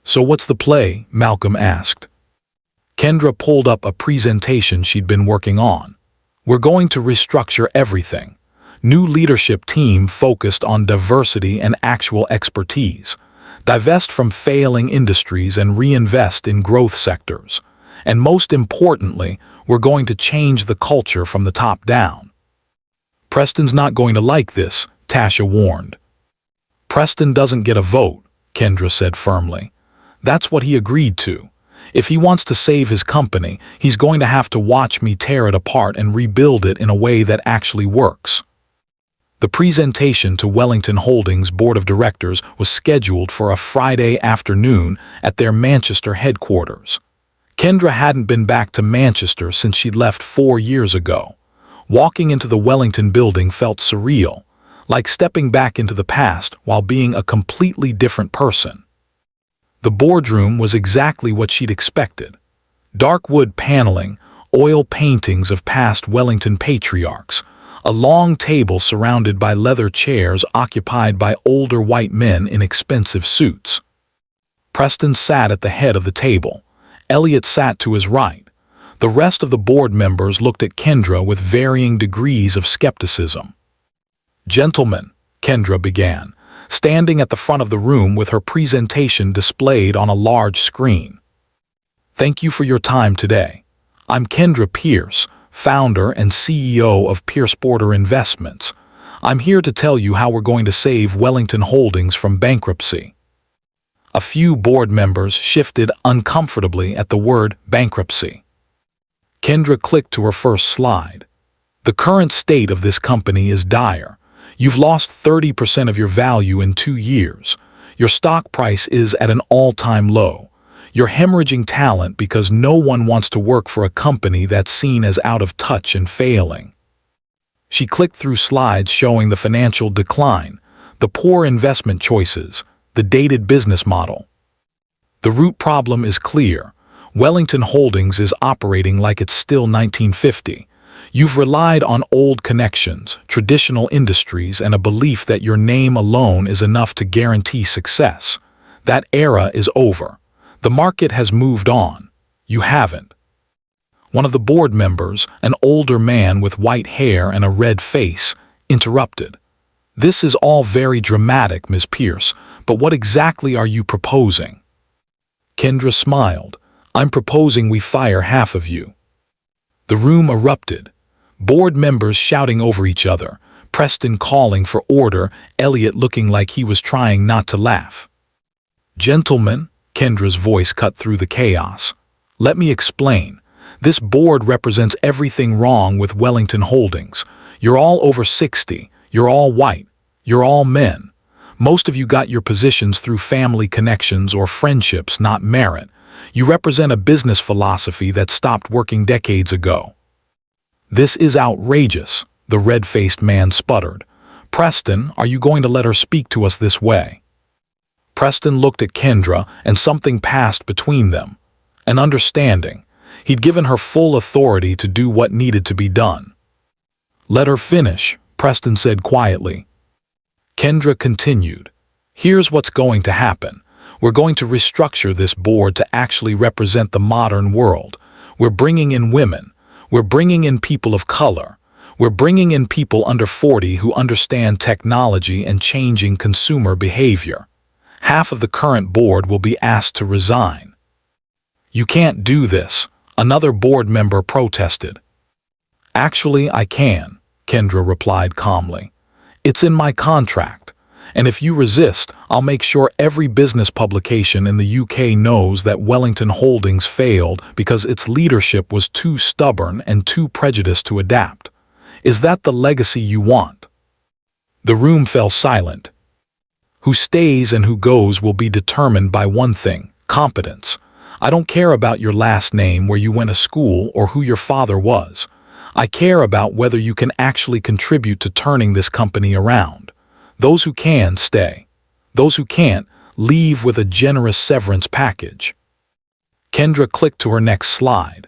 So what's the play? Malcolm asked. Kendra pulled up a presentation she'd been working on. We're going to restructure everything. New leadership team focused on diversity and actual expertise. Divest from failing industries and reinvest in growth sectors. And most importantly, we're going to change the culture from the top down. Preston's not going to like this, Tasha warned. Preston doesn't get a vote, Kendra said firmly. That's what he agreed to. If he wants to save his company, he's going to have to watch me tear it apart and rebuild it in a way that actually works. The presentation to Wellington Holdings Board of Directors was scheduled for a Friday afternoon at their Manchester headquarters. Kendra hadn't been back to Manchester since she'd left 4 years ago. Walking into the Wellington building felt surreal, like stepping back into the past while being a completely different person. The boardroom was exactly what she'd expected. Dark wood paneling, oil paintings of past Wellington patriarchs, a long table surrounded by leather chairs occupied by older white men in expensive suits. Preston sat at the head of the table. Elliot sat to his right. The rest of the board members looked at Kendra with varying degrees of skepticism. Gentlemen, Kendra began, standing at the front of the room with her presentation displayed on a large screen. Thank you for your time today. I'm Kendra Pierce, founder and CEO of Pierce Porter Investments. I'm here to tell you how we're going to save Wellington Holdings from bankruptcy. A few board members shifted uncomfortably at the word bankruptcy. Kendra clicked to her first slide. The current state of this company is dire. You've lost 30% of your value in 2 years. Your stock price is at an all-time low. You're hemorrhaging talent because no one wants to work for a company that's seen as out of touch and failing. She clicked through slides showing the financial decline, the poor investment choices, the dated business model. The root problem is clear. Wellington Holdings is operating like it's still 1950. You've relied on old connections, traditional industries, and a belief that your name alone is enough to guarantee success. That era is over. The market has moved on. You haven't. One of the board members, an older man with white hair and a red face, interrupted. "This is all very dramatic, Ms. Pierce, but what exactly are you proposing?" Kendra smiled. "I'm proposing we fire half of you." The room erupted. Board members shouting over each other, Preston calling for order, Elliot looking like he was trying not to laugh. "Gentlemen," Kendra's voice cut through the chaos. "Let me explain. This board represents everything wrong with Wellington Holdings. You're all over 60. You're all white. You're all men. Most of you got your positions through family connections or friendships, not merit. You represent a business philosophy that stopped working decades ago." "This is outrageous," the red-faced man sputtered. "Preston, are you going to let her speak to us this way?" Preston looked at Kendra, and something passed between them. An understanding. He'd given her full authority to do what needed to be done. "Let her finish," Preston said quietly. Kendra continued. "Here's what's going to happen. We're going to restructure this board to actually represent the modern world. We're bringing in women. We're bringing in people of color. We're bringing in people under 40 who understand technology and changing consumer behavior. Half of the current board will be asked to resign." "You can't do this," another board member protested. "Actually, I can," Kendra replied calmly. "It's in my contract. And if you resist, I'll make sure every business publication in the UK knows that Wellington Holdings failed because its leadership was too stubborn and too prejudiced to adapt. Is that the legacy you want?" The room fell silent. Who stays and who goes will be determined by one thing: competence. I don't care about your last name, where you went to school, or who your father was. I care about whether you can actually contribute to turning this company around. Those who can, stay. Those who can't, leave with a generous severance package. Kendra clicked to her next slide.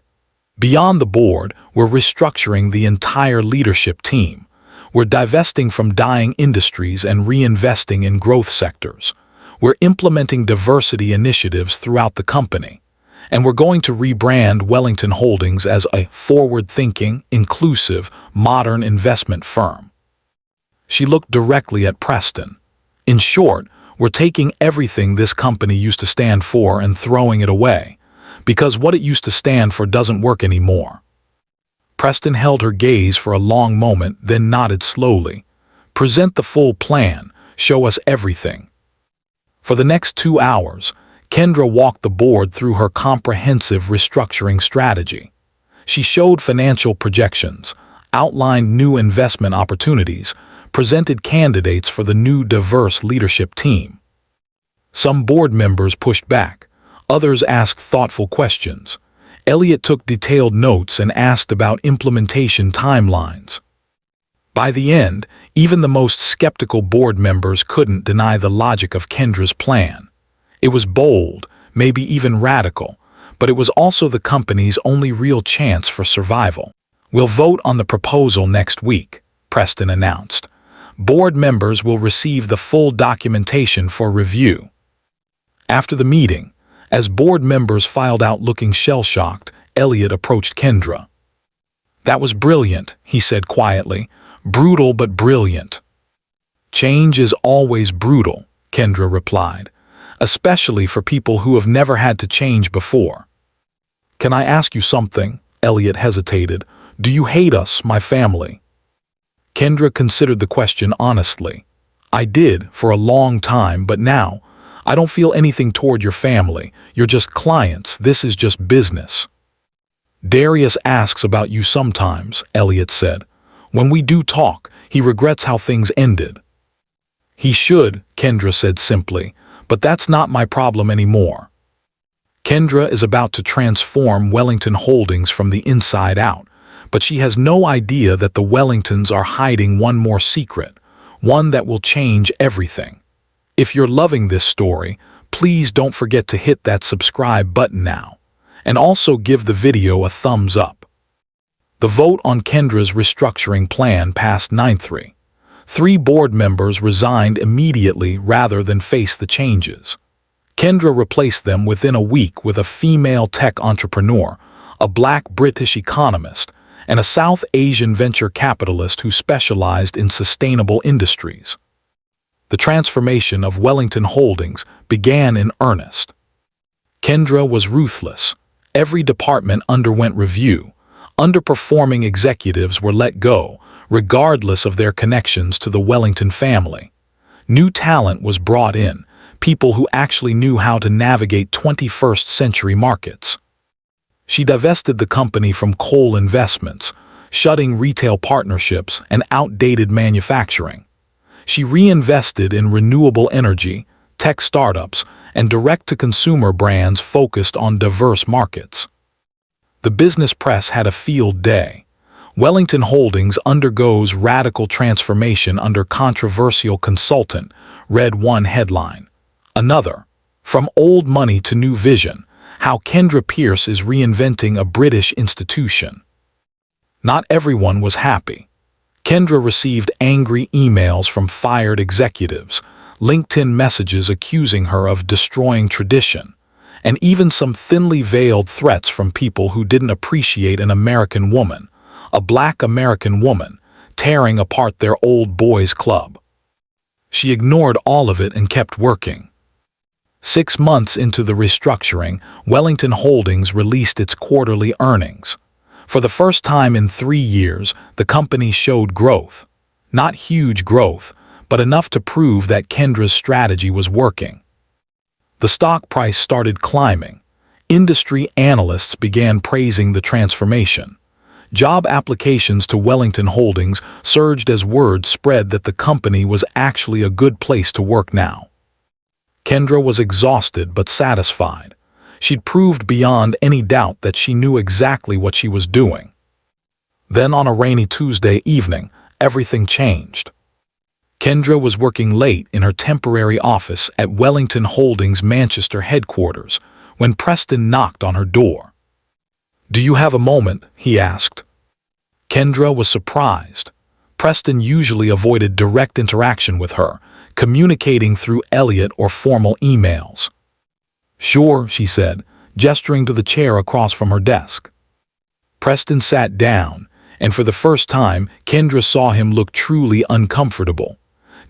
Beyond the board, we're restructuring the entire leadership team. We're divesting from dying industries and reinvesting in growth sectors. We're implementing diversity initiatives throughout the company. And we're going to rebrand Wellington Holdings as a forward-thinking, inclusive, modern investment firm. She looked directly at Preston. In short, we're taking everything this company used to stand for and throwing it away, because what it used to stand for doesn't work anymore. Preston held her gaze for a long moment, then nodded slowly. "Present the full plan. Show us everything." For the next 2 hours, Kendra walked the board through her comprehensive restructuring strategy. She showed financial projections, outlined new investment opportunities, presented candidates for the new diverse leadership team. Some board members pushed back. Others asked thoughtful questions. Elliot took detailed notes and asked about implementation timelines. By the end, even the most skeptical board members couldn't deny the logic of Kendra's plan. It was bold, maybe even radical, but it was also the company's only real chance for survival. "We'll vote on the proposal next week," Preston announced. "Board members will receive the full documentation for review." After the meeting, as board members filed out looking shell-shocked, Elliot approached Kendra. "That was brilliant," he said quietly. "Brutal but brilliant." "Change is always brutal," Kendra replied, "especially for people who have never had to change before." "Can I ask you something?" Elliot hesitated. "Do you hate us, my family?" Kendra considered the question honestly. "I did for a long time, but now, I don't feel anything toward your family. You're just clients. This is just business." "Darius asks about you sometimes," Elliot said. "When we do talk, he regrets how things ended." "He should," Kendra said simply, But that's not my problem anymore. Kendra is about to transform Wellington Holdings from the inside out, but she has no idea that the Wellingtons are hiding one more secret, one that will change everything. If you're loving this story, please don't forget to hit that subscribe button now, and also give the video a thumbs up. The vote on Kendra's restructuring plan passed 9-3. 3 board members resigned immediately rather than face the changes. Kendra replaced them within a week with a female tech entrepreneur, a black British economist, and a South Asian venture capitalist who specialized in sustainable industries. The transformation of Wellington Holdings began in earnest. Kendra was ruthless. Every department underwent review. Underperforming executives were let go, regardless of their connections to the Wellington family. New talent was brought in, people who actually knew how to navigate 21st century markets. She divested the company from coal investments, shutting retail partnerships and outdated manufacturing. She reinvested in renewable energy, tech startups, and direct-to-consumer brands focused on diverse markets. The business press had a field day. Wellington Holdings undergoes radical transformation under controversial consultant, read one headline. Another, from old money to new vision, how Kendra Pierce is reinventing a British institution. Not everyone was happy. Kendra received angry emails from fired executives, LinkedIn messages accusing her of destroying tradition, and even some thinly veiled threats from people who didn't appreciate an American woman, a black American woman, tearing apart their old boys club. She ignored all of it and kept working. 6 months into the restructuring, Wellington Holdings released its quarterly earnings. For the first time in 3 years, the company showed growth. Not huge growth, but enough to prove that Kendra's strategy was working. The stock price started climbing. Industry analysts began praising the transformation. Job applications to Wellington Holdings surged as word spread that the company was actually a good place to work now. Kendra was exhausted but satisfied. She'd proved beyond any doubt that she knew exactly what she was doing. Then on a rainy Tuesday evening, everything changed. Kendra was working late in her temporary office at Wellington Holdings' Manchester headquarters when Preston knocked on her door. "Do you have a moment?" he asked. Kendra was surprised. Preston usually avoided direct interaction with her, communicating through Elliot or formal emails. "Sure," she said, gesturing to the chair across from her desk. Preston sat down, and for the first time, Kendra saw him look truly uncomfortable.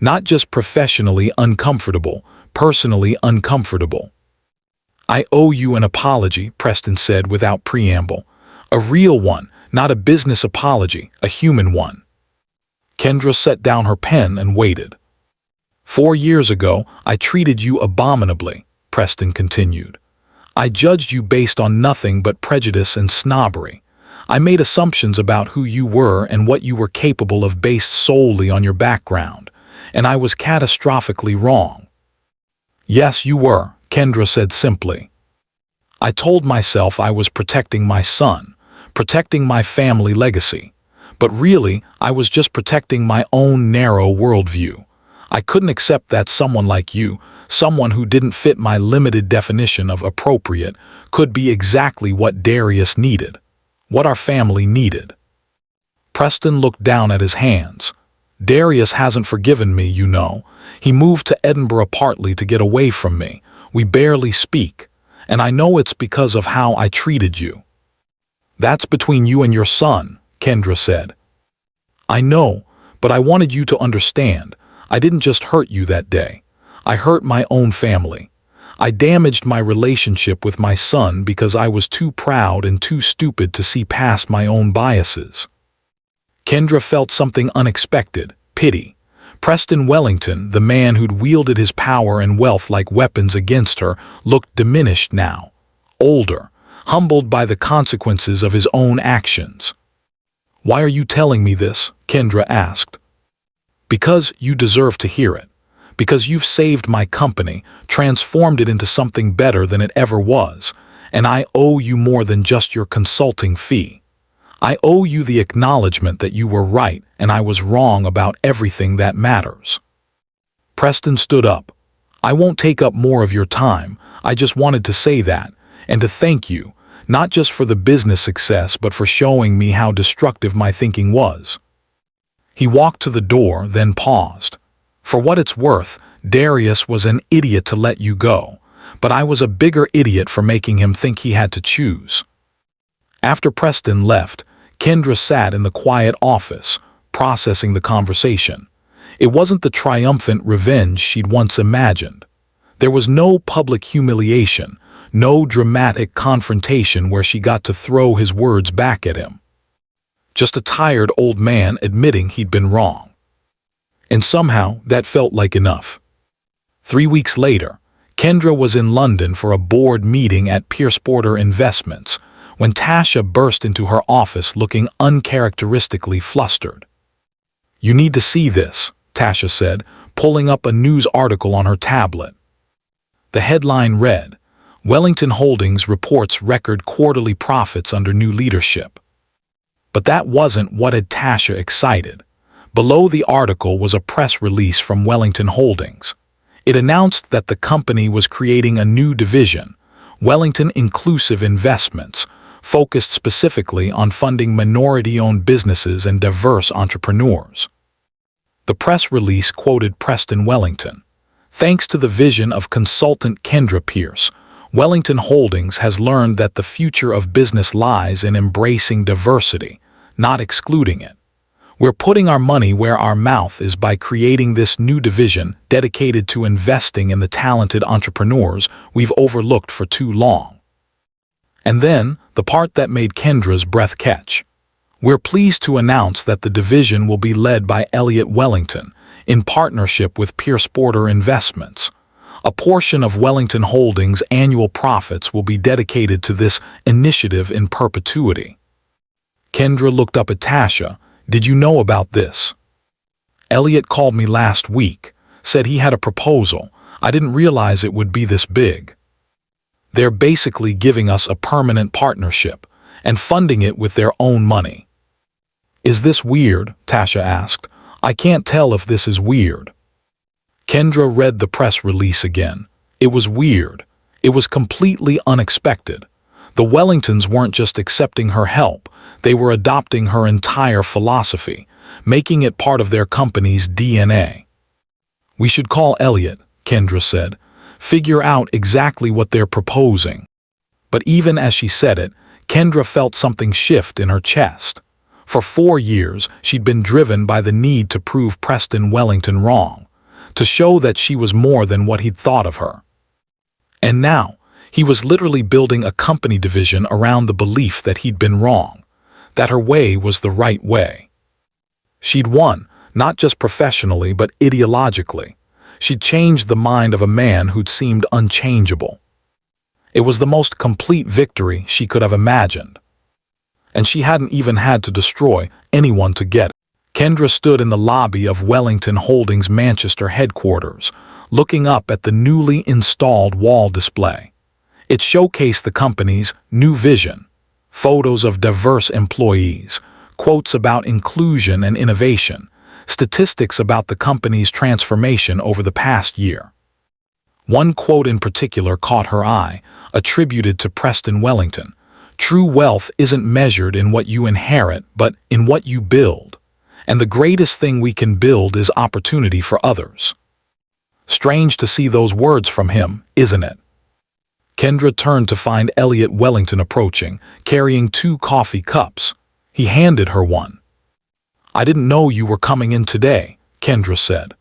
Not just professionally uncomfortable, personally uncomfortable. "I owe you an apology," Preston said without preamble. "A real one, not a business apology, a human one." Kendra set down her pen and waited. "4 years ago, I treated you abominably," Preston continued. "I judged you based on nothing but prejudice and snobbery. I made assumptions about who you were and what you were capable of based solely on your background, and I was catastrophically wrong." "Yes, you were," Kendra said simply. "I told myself I was protecting my son, protecting my family legacy, but really I was just protecting my own narrow worldview. I couldn't accept that someone like you, someone who didn't fit my limited definition of appropriate, could be exactly what Darius needed, what our family needed." Preston looked down at his hands. "Darius hasn't forgiven me, you know. He moved to Edinburgh partly to get away from me. We barely speak, and I know it's because of how I treated you." "That's between you and your son," Kendra said. "I know, but I wanted you to understand. I didn't just hurt you that day. I hurt my own family. I damaged my relationship with my son because I was too proud and too stupid to see past my own biases." Kendra felt something unexpected, pity. Preston Wellington, the man who'd wielded his power and wealth like weapons against her, looked diminished now, older, humbled by the consequences of his own actions. "Why are you telling me this?" Kendra asked. "Because you deserve to hear it. because you've saved my company, transformed it into something better than it ever was, and I owe you more than just your consulting fee. I owe you the acknowledgement that you were right and I was wrong about everything that matters." Preston stood up. "I won't take up more of your time. I just wanted to say that, and to thank you, not just for the business success but for showing me how destructive my thinking was." He walked to the door, then paused. "For what it's worth, Darius was an idiot to let you go, but I was a bigger idiot for making him think he had to choose." After Preston left, Kendra sat in the quiet office, processing the conversation. It wasn't the triumphant revenge she'd once imagined. There was no public humiliation, no dramatic confrontation where she got to throw his words back at him. Just a tired old man admitting he'd been wrong. And somehow that felt like enough. 3 weeks later, Kendra was in London for a board meeting at Pierce Porter Investments when Tasha burst into her office looking uncharacteristically flustered. "You need to see this," Tasha said, pulling up a news article on her tablet. The headline read, "Wellington Holdings reports record quarterly profits under new leadership." But that wasn't what had Tasha excited. Below the article was a press release from Wellington Holdings. It announced that the company was creating a new division, Wellington Inclusive Investments, focused specifically on funding minority-owned businesses and diverse entrepreneurs. The press release quoted Preston Wellington. "Thanks to the vision of consultant Kendra Pierce, Wellington Holdings has learned that the future of business lies in embracing diversity, not excluding it. We're putting our money where our mouth is by creating this new division dedicated to investing in the talented entrepreneurs we've overlooked for too long." And then, the part that made Kendra's breath catch. "We're pleased to announce that the division will be led by Elliot Wellington, in partnership with Pierce Porter Investments. A portion of Wellington Holdings' annual profits will be dedicated to this initiative in perpetuity." Kendra looked up at Tasha. "Did you know about this?" "Elliot called me last week, said he had a proposal. I didn't realize it would be this big. They're basically giving us a permanent partnership and funding it with their own money." "Is this weird?" Tasha asked. "I can't tell if this is weird." Kendra read the press release again. It was weird. It was completely unexpected. The Wellingtons weren't just accepting her help, they were adopting her entire philosophy, making it part of their company's DNA. "We should call Elliot," Kendra said. "Figure out exactly what they're proposing." But even as she said it, Kendra felt something shift in her chest. For 4 years, she'd been driven by the need to prove Preston Wellington wrong, to show that she was more than what he'd thought of her. And now, he was literally building a company division around the belief that he'd been wrong, that her way was the right way. She'd won, not just professionally but ideologically. She'd changed the mind of a man who'd seemed unchangeable. It was the most complete victory she could have imagined. And she hadn't even had to destroy anyone to get it. Kendra stood in the lobby of Wellington Holdings' Manchester headquarters, looking up at the newly installed wall display. It showcased the company's new vision, photos of diverse employees, quotes about inclusion and innovation, statistics about the company's transformation over the past year. One quote in particular caught her eye, attributed to Preston Wellington. "True wealth isn't measured in what you inherit, but in what you build. And the greatest thing we can build is opportunity for others." Strange to see those words from him, isn't it? Kendra turned to find Elliot Wellington approaching, carrying 2 coffee cups. He handed her one. "I didn't know you were coming in today," Kendra said.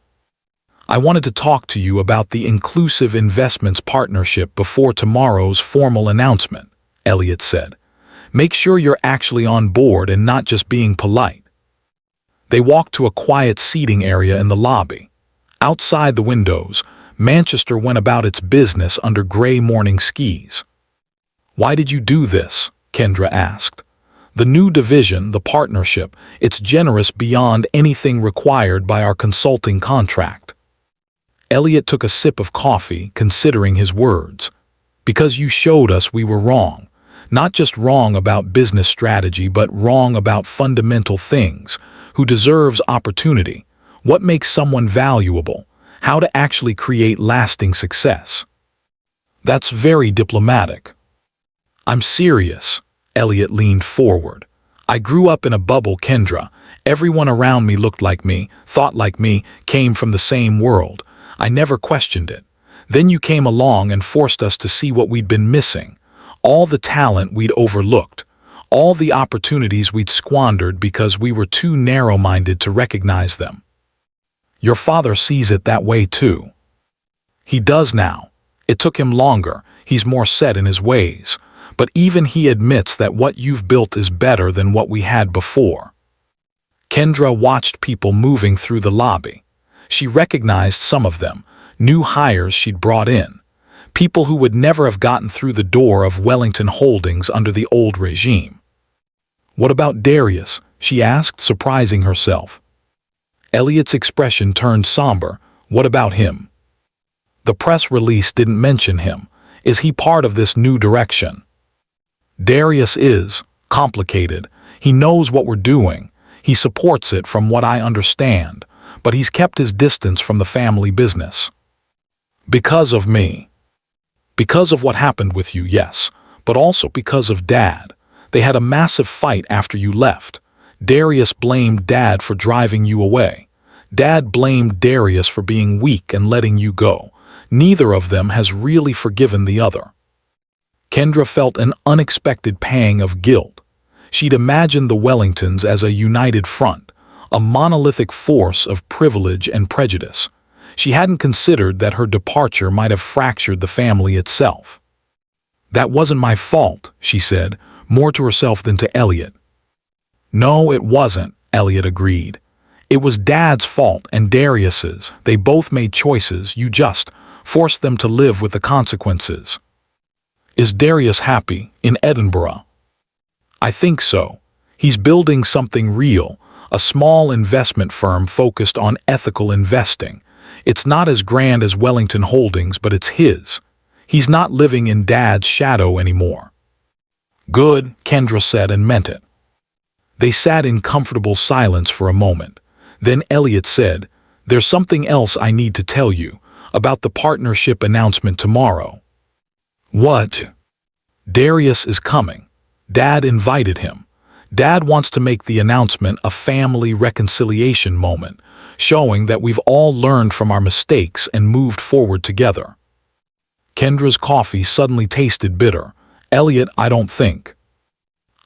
"I wanted to talk to you about the Inclusive Investments Partnership before tomorrow's formal announcement," Elliot said. "Make sure you're actually on board and not just being polite." They walked to a quiet seating area in the lobby. Outside the windows, Manchester went about its business under gray morning skis. "Why did you do this?" Kendra asked. "The new division, the partnership, it's generous beyond anything required by our consulting contract." Elliot took a sip of coffee, considering his words. Because you showed us we were wrong. Not just wrong about business strategy, but wrong about fundamental things. Who deserves opportunity? What makes someone valuable? How to actually create lasting success. That's very diplomatic. I'm serious. Elliot leaned forward. I grew up in a bubble, Kendra. Everyone around me looked like me, thought like me, came from the same world. I never questioned it. Then you came along and forced us to see what we'd been missing. All the talent we'd overlooked. All the opportunities we'd squandered because we were too narrow-minded to recognize them. Your father sees it that way too. He does now. It took him longer. He's more set in his ways. But even he admits that what you've built is better than what we had before. Kendra watched people moving through the lobby. She recognized some of them, new hires she'd brought in. People who would never have gotten through the door of Wellington Holdings under the old regime. What about Darius? She asked, surprising herself. Elliot's expression turned somber. What about him? The press release didn't mention him. Is he part of this new direction? Darius is complicated. He knows what we're doing. He supports it from what I understand, but he's kept his distance from the family business. Because of me. Because of what happened with you, yes, but also because of Dad. They had a massive fight after you left. Darius blamed Dad for driving you away. Dad blamed Darius for being weak and letting you go. Neither of them has really forgiven the other. Kendra felt an unexpected pang of guilt. She'd imagined the Wellingtons as a united front, a monolithic force of privilege and prejudice. She hadn't considered that her departure might have fractured the family itself. That wasn't my fault, she said, more to herself than to Elliot. No, it wasn't, Elliot agreed. It was Dad's fault and Darius's. They both made choices. You just forced them to live with the consequences. Is Darius happy in Edinburgh? I think so. He's building something real, a small investment firm focused on ethical investing. It's not as grand as Wellington Holdings, but it's his. He's not living in Dad's shadow anymore. Good, Kendra said and meant it. They sat in comfortable silence for a moment. Then Elliot said, "There's something else I need to tell you about the partnership announcement tomorrow." What? Darius is coming. Dad invited him. Dad wants to make the announcement a family reconciliation moment, showing that we've all learned from our mistakes and moved forward together. Kendra's coffee suddenly tasted bitter. Elliot, I don't think.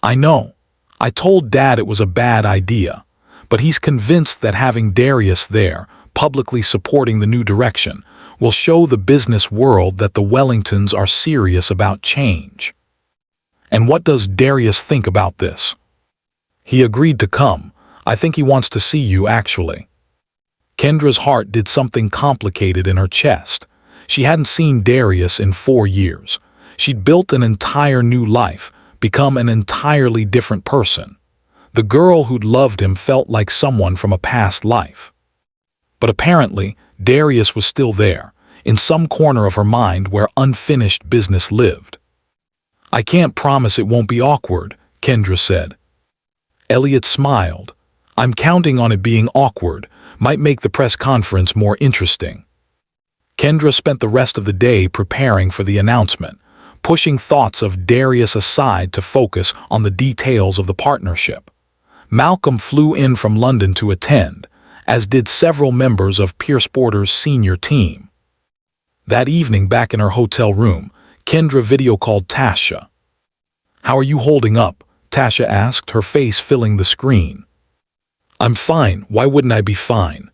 I know. I told Dad it was a bad idea, but he's convinced that having Darius there, publicly supporting the new direction, will show the business world that the Wellingtons are serious about change. And what does Darius think about this? He agreed to come. I think he wants to see you, actually. Kendra's heart did something complicated in her chest. She hadn't seen Darius in 4 years. She'd built an entire new life, become an entirely different person. The girl who'd loved him felt like someone from a past life. But apparently, Darius was still there, in some corner of her mind where unfinished business lived. I can't promise it won't be awkward, Kendra said. Elliot smiled. I'm counting on it being awkward, might make the press conference more interesting. Kendra spent the rest of the day preparing for the announcement, pushing thoughts of Darius aside to focus on the details of the partnership. Malcolm flew in from London to attend, as did several members of Pierce Porter's senior team. That evening, back in her hotel room, Kendra video called Tasha. How are you holding up? Tasha asked, her face filling the screen. I'm fine. Why wouldn't I be fine?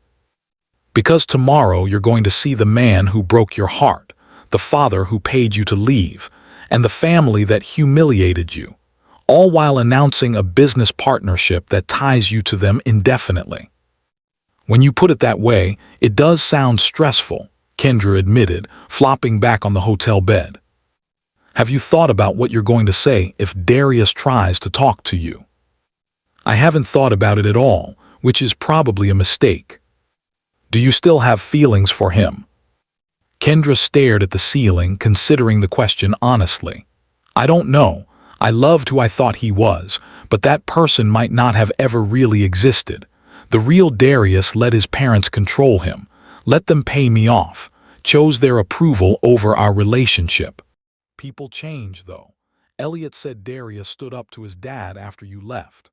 Because tomorrow you're going to see the man who broke your heart, the father who paid you to leave, and the family that humiliated you, all while announcing a business partnership that ties you to them indefinitely. When you put it that way, it does sound stressful, Kendra admitted, flopping back on the hotel bed. Have you thought about what you're going to say if Darius tries to talk to you? I haven't thought about it at all, which is probably a mistake. Do you still have feelings for him? Kendra stared at the ceiling, considering the question honestly. I don't know. I loved who I thought he was, but that person might not have ever really existed. The real Darius let his parents control him, let them pay me off, chose their approval over our relationship. People change, though. Elliot said Darius stood up to his dad after you left.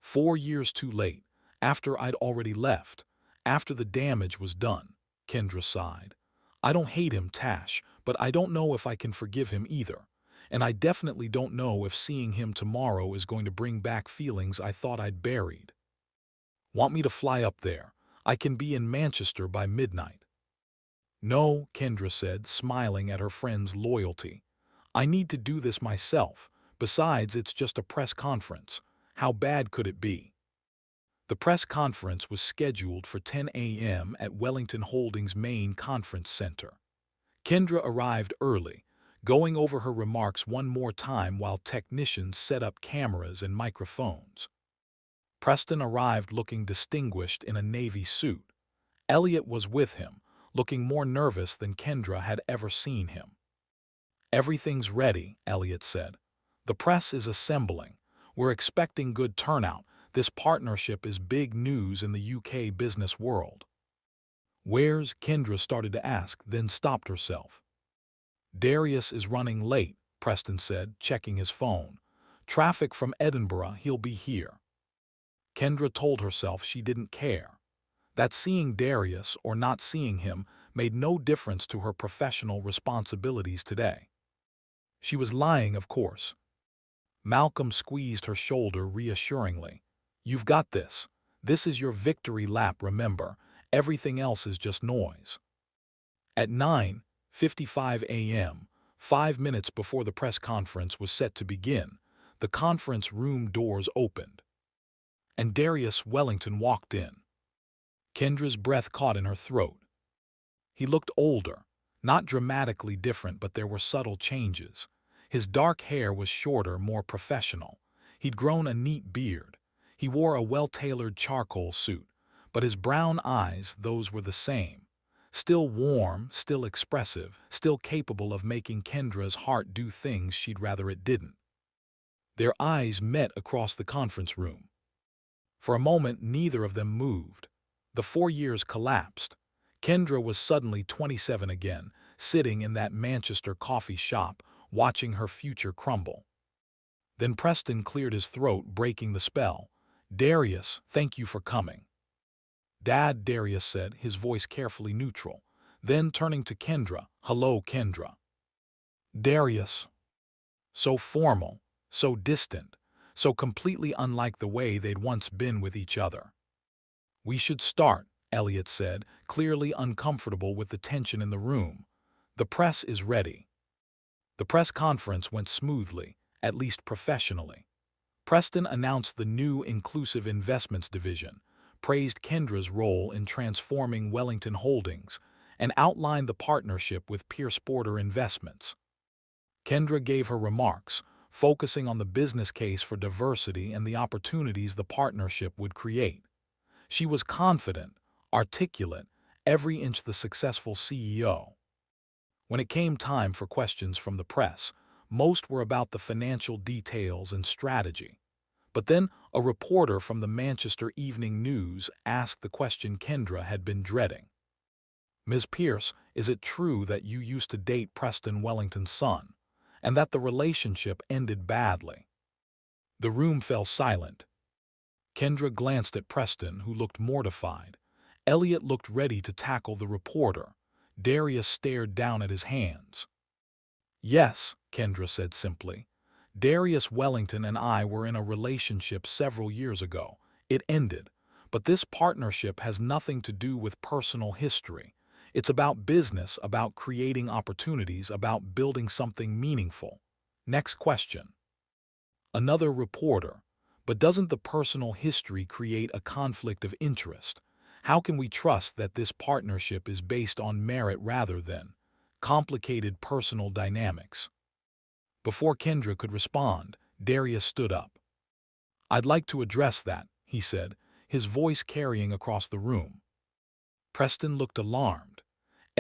4 years too late, after I'd already left, after the damage was done, Kendra sighed. I don't hate him, Tash, but I don't know if I can forgive him either. And I definitely don't know if seeing him tomorrow is going to bring back feelings I thought I'd buried. Want me to fly up there? I can be in Manchester by midnight. No, Kendra said, smiling at her friend's loyalty. I need to do this myself. Besides, it's just a press conference. How bad could it be? The press conference was scheduled for 10 a.m. at Wellington Holdings' main conference center. Kendra arrived early, going over her remarks one more time while technicians set up cameras and microphones. Preston arrived looking distinguished in a navy suit. Elliot was with him, looking more nervous than Kendra had ever seen him. Everything's ready, Elliot said. The press is assembling. We're expecting good turnout. This partnership is big news in the UK business world. Where's Kendra started to ask, then stopped herself. Darius is running late, Preston said, checking his phone. Traffic from Edinburgh, he'll be here. Kendra told herself she didn't care. That seeing Darius or not seeing him made no difference to her professional responsibilities today. She was lying, of course. Malcolm squeezed her shoulder reassuringly. You've got this. This is your victory lap, remember. Everything else is just noise. At 9:55 a.m., 5 minutes before the press conference was set to begin, the conference room doors opened. And Darius Wellington walked in. Kendra's breath caught in her throat. He looked older, not dramatically different, but there were subtle changes. His dark hair was shorter, more professional. He'd grown a neat beard. He wore a well-tailored charcoal suit, but his brown eyes, those were the same. Still warm, still expressive, still capable of making Kendra's heart do things she'd rather it didn't. Their eyes met across the conference room. For a moment, neither of them moved. The 4 years collapsed. Kendra was suddenly 27 again, sitting in that Manchester coffee shop, watching her future crumble. Then Preston cleared his throat, breaking the spell. Darius, thank you for coming. Dad, Darius said, his voice carefully neutral. Then turning to Kendra, hello, Kendra. Darius. So formal, so distant, so completely unlike the way they'd once been with each other. We should start, Elliot said, clearly uncomfortable with the tension in the room. The press is ready. The press conference went smoothly, at least professionally. Preston announced the new Inclusive Investments Division, praised Kendra's role in transforming Wellington Holdings, and outlined the partnership with Pierce Porter Investments. Kendra gave her remarks, focusing on the business case for diversity and the opportunities the partnership would create. She was confident, articulate, every inch the successful CEO. When it came time for questions from the press, most were about the financial details and strategy. But then a reporter from the Manchester Evening News asked the question Kendra had been dreading. Ms. Pierce, is it true that you used to date Preston Wellington's son, and that the relationship ended badly? The room fell silent. Kendra glanced at Preston, who looked mortified. Elliot looked ready to tackle the reporter. Darius stared down at his hands. Yes, Kendra said simply. Darius Wellington and I were in a relationship several years ago. It ended. But this partnership has nothing to do with personal history. It's about business, about creating opportunities, about building something meaningful. Next question. Another reporter. But doesn't the personal history create a conflict of interest? How can we trust that this partnership is based on merit rather than complicated personal dynamics? Before Kendra could respond, Darius stood up. I'd like to address that, he said, his voice carrying across the room. Preston looked alarmed.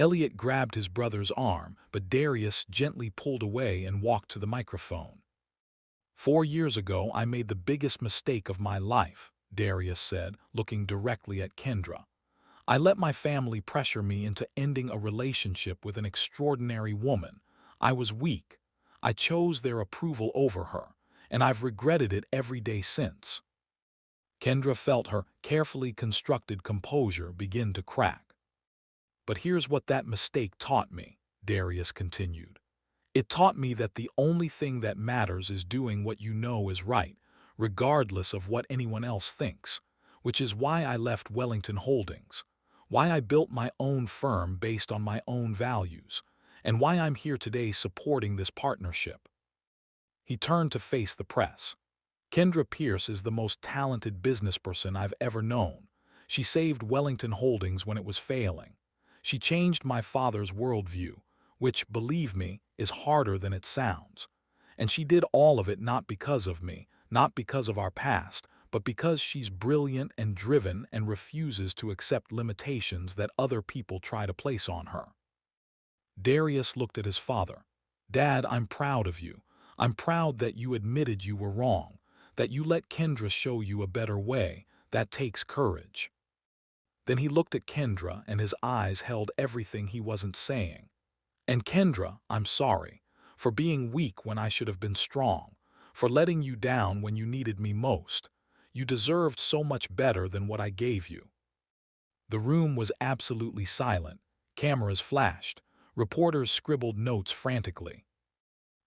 Elliot grabbed his brother's arm, but Darius gently pulled away and walked to the microphone. 4 years ago, I made the biggest mistake of my life, Darius said, looking directly at Kendra. I let my family pressure me into ending a relationship with an extraordinary woman. I was weak. I chose their approval over her, and I've regretted it every day since. Kendra felt her carefully constructed composure begin to crack. But here's what that mistake taught me, Darius continued. It taught me that the only thing that matters is doing what you know is right, regardless of what anyone else thinks, which is why I left Wellington Holdings, why I built my own firm based on my own values, and why I'm here today supporting this partnership. He turned to face the press. Kendra Pierce is the most talented businessperson I've ever known. She saved Wellington Holdings when it was failing. She changed my father's worldview, which, believe me, is harder than it sounds. And she did all of it not because of me, not because of our past, but because she's brilliant and driven and refuses to accept limitations that other people try to place on her. Darius looked at his father. Dad, I'm proud of you. I'm proud that you admitted you were wrong, that you let Kendra show you a better way. That takes courage. Then he looked at Kendra and his eyes held everything he wasn't saying. And Kendra, I'm sorry, for being weak when I should have been strong, for letting you down when you needed me most. You deserved so much better than what I gave you. The room was absolutely silent. Cameras flashed. Reporters scribbled notes frantically.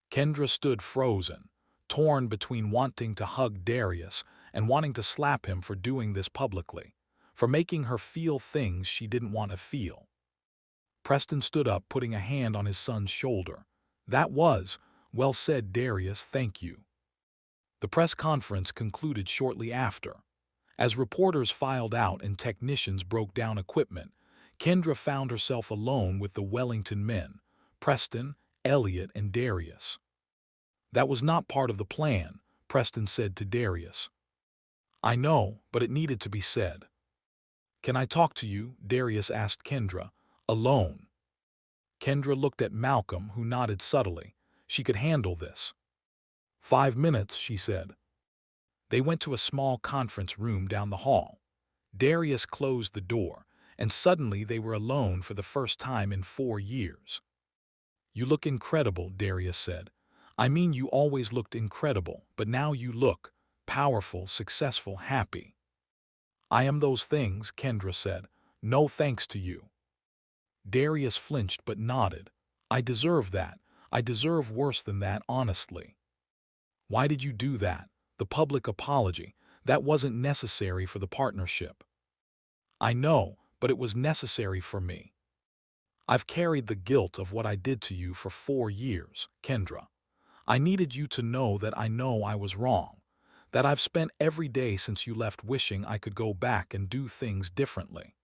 Kendra stood frozen, torn between wanting to hug Darius and wanting to slap him for doing this publicly, for making her feel things she didn't want to feel. Preston stood up, putting a hand on his son's shoulder. That was, well said, Darius, thank you. The press conference concluded shortly after. As reporters filed out and technicians broke down equipment, Kendra found herself alone with the Wellington men, Preston, Elliot, and Darius. That was not part of the plan, Preston said to Darius. I know, but it needed to be said. Can I talk to you? Darius asked Kendra. Alone. Kendra looked at Malcolm, who nodded subtly. She could handle this. 5 minutes, she said. They went to a small conference room down the hall. Darius closed the door, and suddenly they were alone for the first time in 4 years. You look incredible, Darius said. I mean, you always looked incredible, but now you look powerful, successful, happy. I am those things, Kendra said. No thanks to you. Darius flinched but nodded. I deserve that. I deserve worse than that, honestly. Why did you do that? The public apology. That wasn't necessary for the partnership. I know, but it was necessary for me. I've carried the guilt of what I did to you for 4 years, Kendra. I needed you to know that I know I was wrong, that I've spent every day since you left wishing I could go back and do things differently.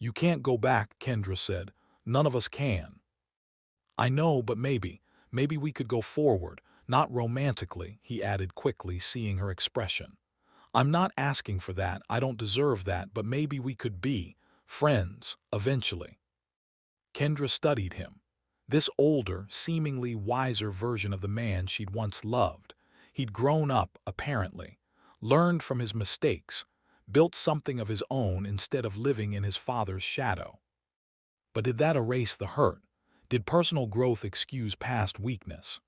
You can't go back, Kendra said. None of us can. I know, but maybe we could go forward, not romantically, he added quickly, seeing her expression. I'm not asking for that, I don't deserve that, but maybe we could be friends, eventually. Kendra studied him. This older, seemingly wiser version of the man she'd once loved. He'd grown up, apparently, learned from his mistakes, built something of his own instead of living in his father's shadow. But did that erase the hurt? Did personal growth excuse past weakness?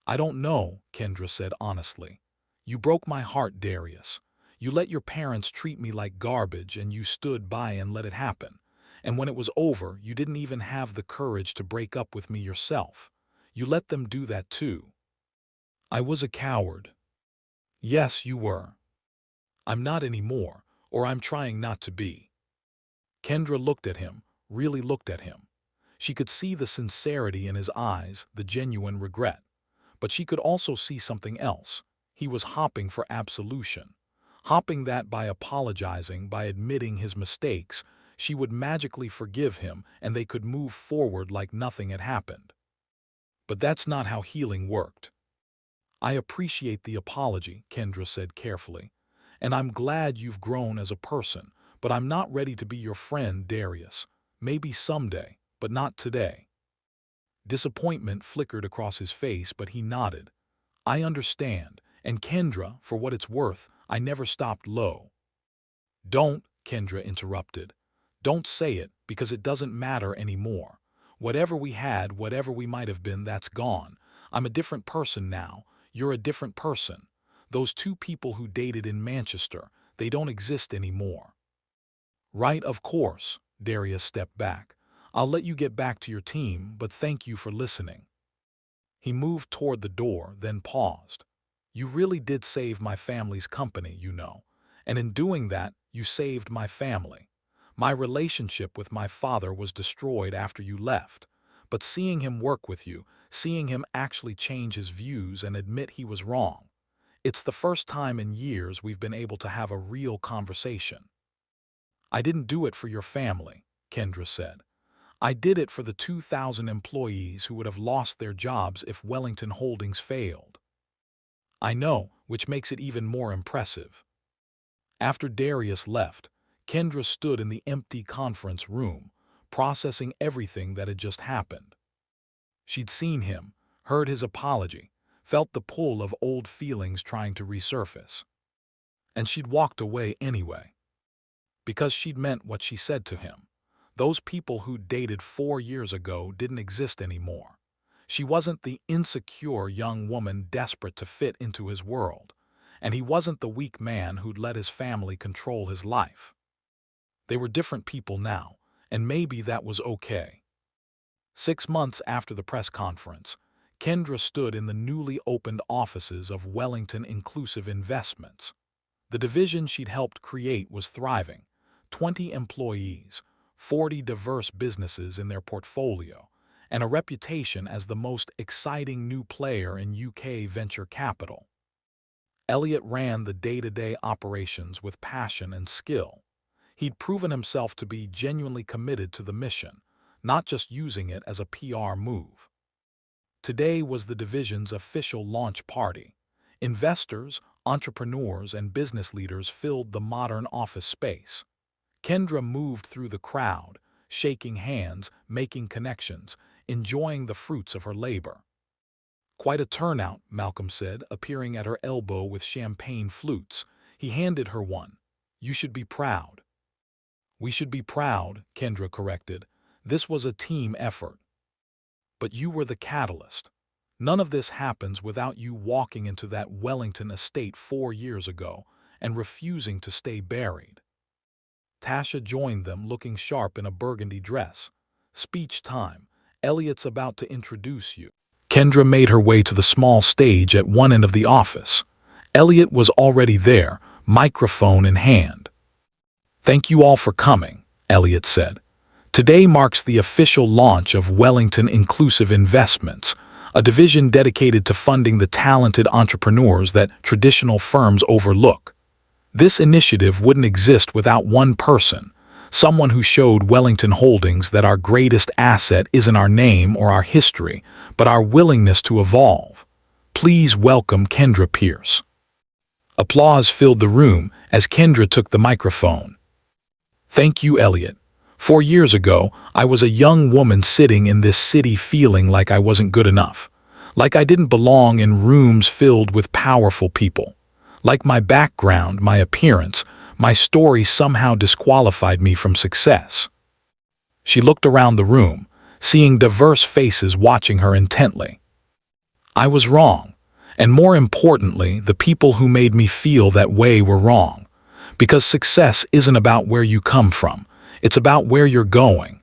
I don't know, Kendra said honestly. You broke my heart, Darius. You let your parents treat me like garbage and you stood by and let it happen. And when it was over, you didn't even have the courage to break up with me yourself. You let them do that too. I was a coward. Yes, you were. I'm not anymore, or I'm trying not to be. Kendra looked at him, really looked at him. She could see the sincerity in his eyes, the genuine regret. But she could also see something else. He was hopping for absolution. Hopping that by apologizing, by admitting his mistakes, she would magically forgive him and they could move forward like nothing had happened. But that's not how healing worked. I appreciate the apology, Kendra said carefully, and I'm glad you've grown as a person, but I'm not ready to be your friend, Darius. Maybe someday, but not today. Disappointment flickered across his face, but he nodded. I understand, and Kendra, for what it's worth, I never stopped low. Don't, Kendra interrupted. Don't say it, because it doesn't matter anymore. Whatever we had, whatever we might have been, that's gone. I'm a different person now. You're a different person. Those two people who dated in Manchester, they don't exist anymore. Right, of course, Darius stepped back. I'll let you get back to your team, but thank you for listening. He moved toward the door, then paused. You really did save my family's company, you know. And in doing that, you saved my family. My relationship with my father was destroyed after you left. But seeing him work with you, seeing him actually change his views and admit he was wrong, it's the first time in years we've been able to have a real conversation. I didn't do it for your family, Kendra said. I did it for the 2,000 employees who would have lost their jobs if Wellington Holdings failed. I know, which makes it even more impressive. After Darius left, Kendra stood in the empty conference room, processing everything that had just happened. She'd seen him, heard his apology, felt the pull of old feelings trying to resurface. And she'd walked away anyway. Because she'd meant what she said to him. Those people who dated 4 years ago didn't exist anymore. She wasn't the insecure young woman desperate to fit into his world, and he wasn't the weak man who'd let his family control his life. They were different people now, and maybe that was okay. 6 months after the press conference, Kendra stood in the newly opened offices of Wellington Inclusive Investments. The division she'd helped create was thriving. 20 employees, 40 diverse businesses in their portfolio, and a reputation as the most exciting new player in UK venture capital. Elliot ran the day-to-day operations with passion and skill. He'd proven himself to be genuinely committed to the mission, not just using it as a PR move. Today was the division's official launch party. Investors, entrepreneurs, and business leaders filled the modern office space. Kendra moved through the crowd, shaking hands, making connections, enjoying the fruits of her labor. Quite a turnout, Malcolm said, appearing at her elbow with champagne flutes. He handed her one. You should be proud. We should be proud, Kendra corrected. This was a team effort. But you were the catalyst. None of this happens without you walking into that Wellington estate 4 years ago and refusing to stay buried. Tasha joined them, looking sharp in a burgundy dress. Speech time. Elliot's about to introduce you. Kendra made her way to the small stage at one end of the office. Elliot was already there, microphone in hand. Thank you all for coming, Elliot said. Today marks the official launch of Wellington Inclusive Investments, a division dedicated to funding the talented entrepreneurs that traditional firms overlook. This initiative wouldn't exist without one person, someone who showed Wellington Holdings that our greatest asset isn't our name or our history, but our willingness to evolve. Please welcome Kendra Pierce. Applause filled the room as Kendra took the microphone. Thank you, Elliot. 4 years ago, I was a young woman sitting in this city feeling like I wasn't good enough, like I didn't belong in rooms filled with powerful people. Like my background, my appearance, my story somehow disqualified me from success. She looked around the room, seeing diverse faces watching her intently. I was wrong, and more importantly, the people who made me feel that way were wrong. Because success isn't about where you come from, it's about where you're going.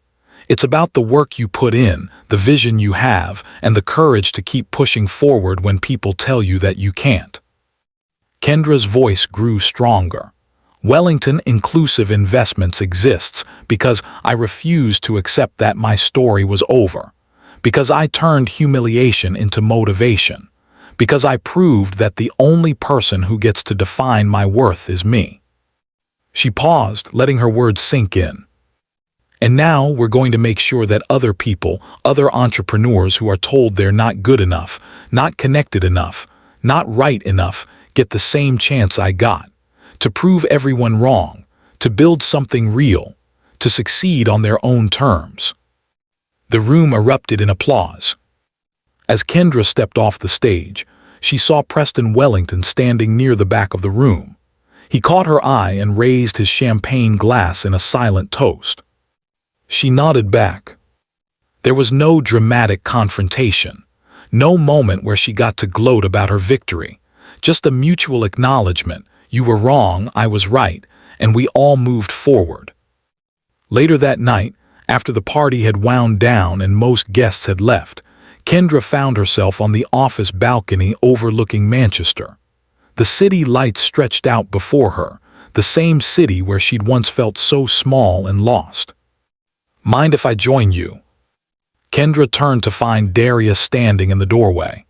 It's about the work you put in, the vision you have, and the courage to keep pushing forward when people tell you that you can't. Kendra's voice grew stronger. Wellington Inclusive Investments exists because I refused to accept that my story was over, because I turned humiliation into motivation, because I proved that the only person who gets to define my worth is me. She paused, letting her words sink in. And now we're going to make sure that other people, other entrepreneurs who are told they're not good enough, not connected enough, not right enough, get the same chance I got, to prove everyone wrong, to build something real, to succeed on their own terms. The room erupted in applause. As Kendra stepped off the stage, she saw Preston Wellington standing near the back of the room. He caught her eye and raised his champagne glass in a silent toast. She nodded back. There was no dramatic confrontation, no moment where she got to gloat about her victory, just a mutual acknowledgement. You were wrong, I was right, and we all moved forward. Later that night, after the party had wound down and most guests had left, Kendra found herself on the office balcony overlooking Manchester. The city lights stretched out before her, the same city where she'd once felt so small and lost. Mind if I join you? Kendra turned to find Darius standing in the doorway.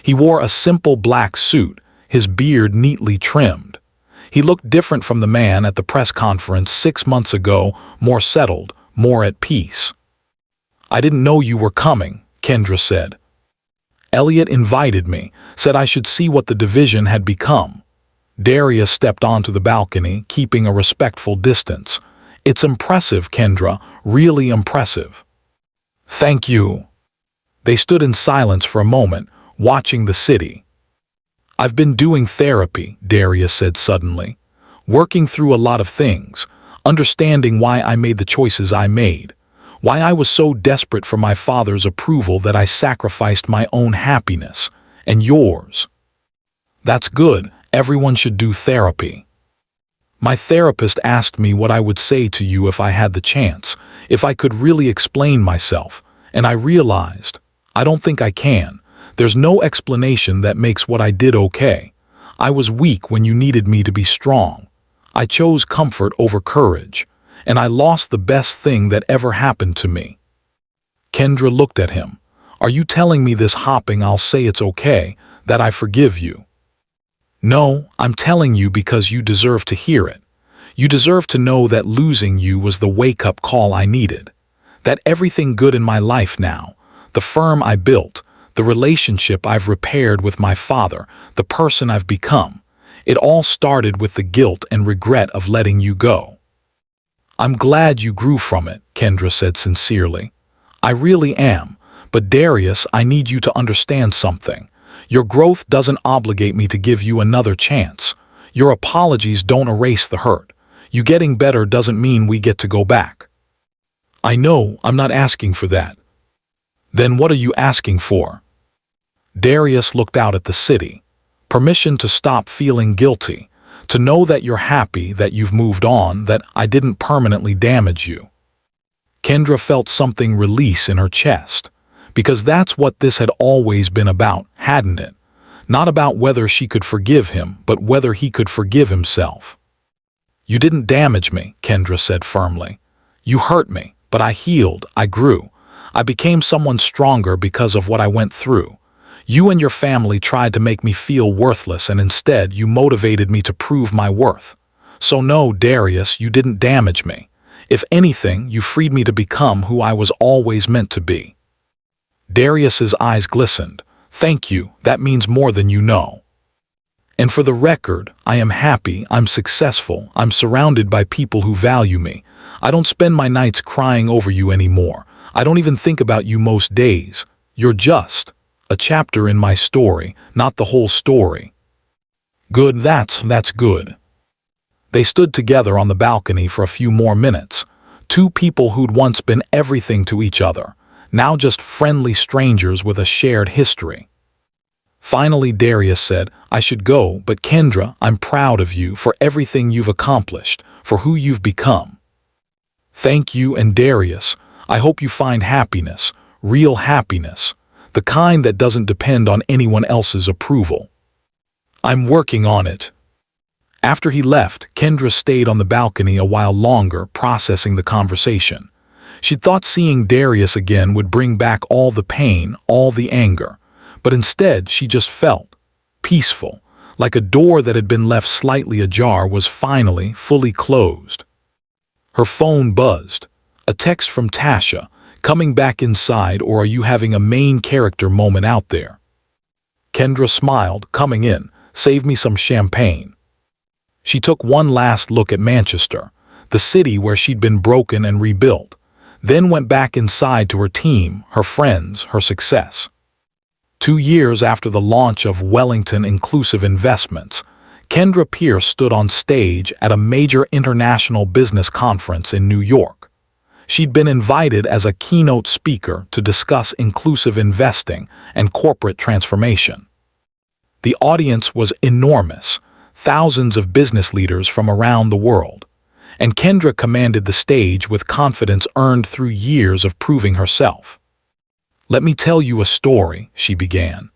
He wore a simple black suit, his beard neatly trimmed. He looked different from the man at the press conference 6 months ago, more settled, more at peace. I didn't know you were coming, Kendra said. Elliot invited me, said I should see what the division had become. Darius stepped onto the balcony, keeping a respectful distance. It's impressive, Kendra, really impressive. Thank you. They stood in silence for a moment, watching the city. I've been doing therapy, Darius said suddenly, working through a lot of things, understanding why I made the choices I made, why I was so desperate for my father's approval that I sacrificed my own happiness, and yours. That's good, everyone should do therapy. My therapist asked me what I would say to you if I had the chance, if I could really explain myself, and I realized, I don't think I can. There's no explanation that makes what I did okay. I was weak when you needed me to be strong. I chose comfort over courage, and I lost the best thing that ever happened to me. Kendra looked at him. Are you telling me this hopping I'll say it's okay, that I forgive you? No, I'm telling you because you deserve to hear it. You deserve to know that losing you was the wake-up call I needed. That everything good in my life now, the firm I built, the relationship I've repaired with my father, the person I've become, it all started with the guilt and regret of letting you go. I'm glad you grew from it, Kendra said sincerely. I really am, but Darius, I need you to understand something. Your growth doesn't obligate me to give you another chance. Your apologies don't erase the hurt. You getting better doesn't mean we get to go back. I know, I'm not asking for that. Then what are you asking for? Darius looked out at the city. Permission to stop feeling guilty, to know that you're happy, that you've moved on, that I didn't permanently damage you. Kendra felt something release in her chest, because that's what this had always been about, hadn't it? Not about whether she could forgive him, but whether he could forgive himself. You didn't damage me, Kendra said firmly. You hurt me, but I healed, I grew. I became someone stronger because of what I went through. You and your family tried to make me feel worthless, and instead you motivated me to prove my worth. So no, Darius, you didn't damage me. If anything, you freed me to become who I was always meant to be. Darius's eyes glistened. Thank you, that means more than you know. And for the record, I am happy, I'm successful, I'm surrounded by people who value me. I don't spend my nights crying over you anymore. I don't even think about you most days. You're just a chapter in my story, not the whole story. Good, that's good. They stood together on the balcony for a few more minutes. Two people who'd once been everything to each other, now just friendly strangers with a shared history. Finally, Darius said, I should go, but Kendra, I'm proud of you for everything you've accomplished, for who you've become. Thank you, and Darius, I hope you find happiness, real happiness, the kind that doesn't depend on anyone else's approval. I'm working on it. After he left, Kendra stayed on the balcony a while longer, processing the conversation. She thought seeing Darius again would bring back all the pain, all the anger, but instead she just felt peaceful, like a door that had been left slightly ajar was finally fully closed. Her phone buzzed. A text from Tasha. Coming back inside, or are you having a main character moment out there? Kendra smiled, coming in. Save me some champagne. She took one last look at Manchester. the city where she'd been broken and rebuilt, then went back inside to her team, her friends, her success. 2 years after the launch of Wellington Inclusive Investments, Kendra Pierce stood on stage at a major international business conference in New York. She'd been invited as a keynote speaker to discuss inclusive investing and corporate transformation. The audience was enormous, thousands of business leaders from around the world, and Kendra commanded the stage with confidence earned through years of proving herself. "Let me tell you a story," she began,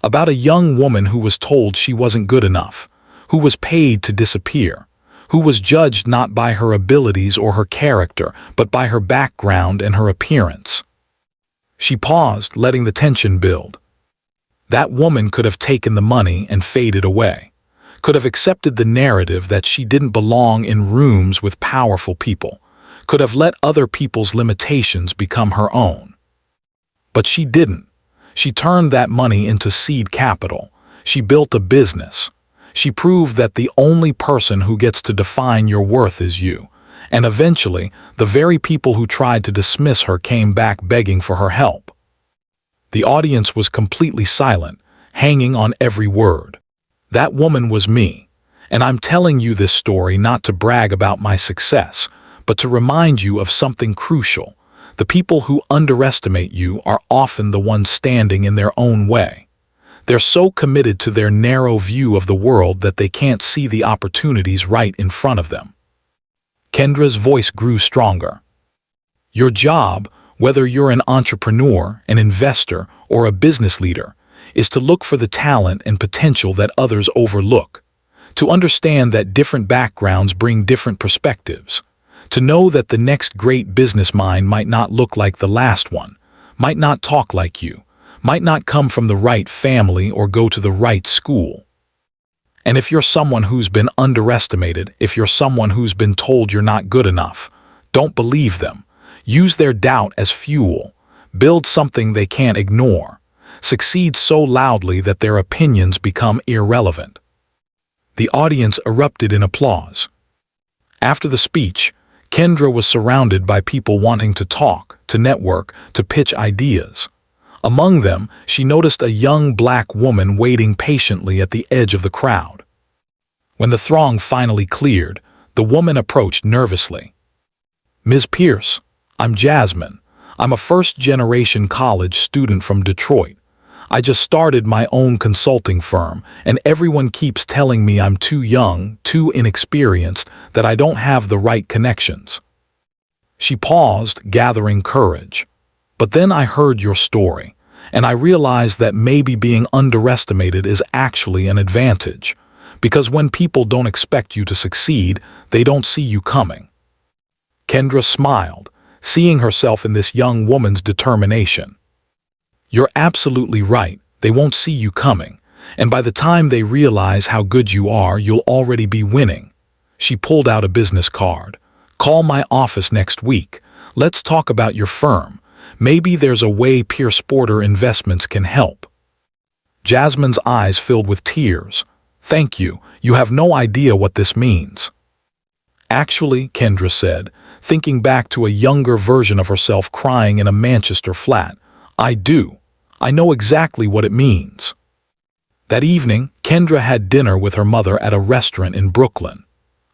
"about a young woman who was told she wasn't good enough, who was paid to disappear, who was judged not by her abilities or her character, but by her background and her appearance." She paused, letting the tension build. That woman could have taken the money and faded away, could have accepted the narrative that she didn't belong in rooms with powerful people, could have let other people's limitations become her own. But she didn't. She turned that money into seed capital. She built a business. She proved that the only person who gets to define your worth is you. And eventually, the very people who tried to dismiss her came back begging for her help. The audience was completely silent, hanging on every word. That woman was me, and I'm telling you this story not to brag about my success, but to remind you of something crucial. The people who underestimate you are often the ones standing in their own way. They're so committed to their narrow view of the world that they can't see the opportunities right in front of them. Kendra's voice grew stronger. Your job, whether you're an entrepreneur, an investor, or a business leader, is to look for the talent and potential that others overlook, to understand that different backgrounds bring different perspectives, to know that the next great business mind might not look like the last one, might not talk like you, might not come from the right family or go to the right school. And if you're someone who's been underestimated, if you're someone who's been told you're not good enough, don't believe them. Use their doubt as fuel. Build something they can't ignore. Succeed so loudly that their opinions become irrelevant. The audience erupted in applause. After the speech, Kendra was surrounded by people wanting to talk, to network, to pitch ideas. Among them, she noticed a young black woman waiting patiently at the edge of the crowd. When the throng finally cleared, the woman approached nervously. "Ms. Pierce, I'm Jasmine. I'm a first-generation college student from Detroit. I just started my own consulting firm, and everyone keeps telling me I'm too young, too inexperienced, that I don't have the right connections." She paused, gathering courage. "But then I heard your story, and I realized that maybe being underestimated is actually an advantage, because when people don't expect you to succeed, they don't see you coming." Kendra smiled, seeing herself in this young woman's determination. "You're absolutely right. They won't see you coming, and by the time they realize how good you are, you'll already be winning." She pulled out a business card. "Call my office next week. Let's talk about your firm. Maybe there's a way Pierce Porter Investments can help." Jasmine's eyes filled with tears. "Thank you. You have no idea what this means." "Actually," Kendra said, thinking back to a younger version of herself crying in a Manchester flat, "I do. I know exactly what it means." That evening, Kendra had dinner with her mother at a restaurant in Brooklyn.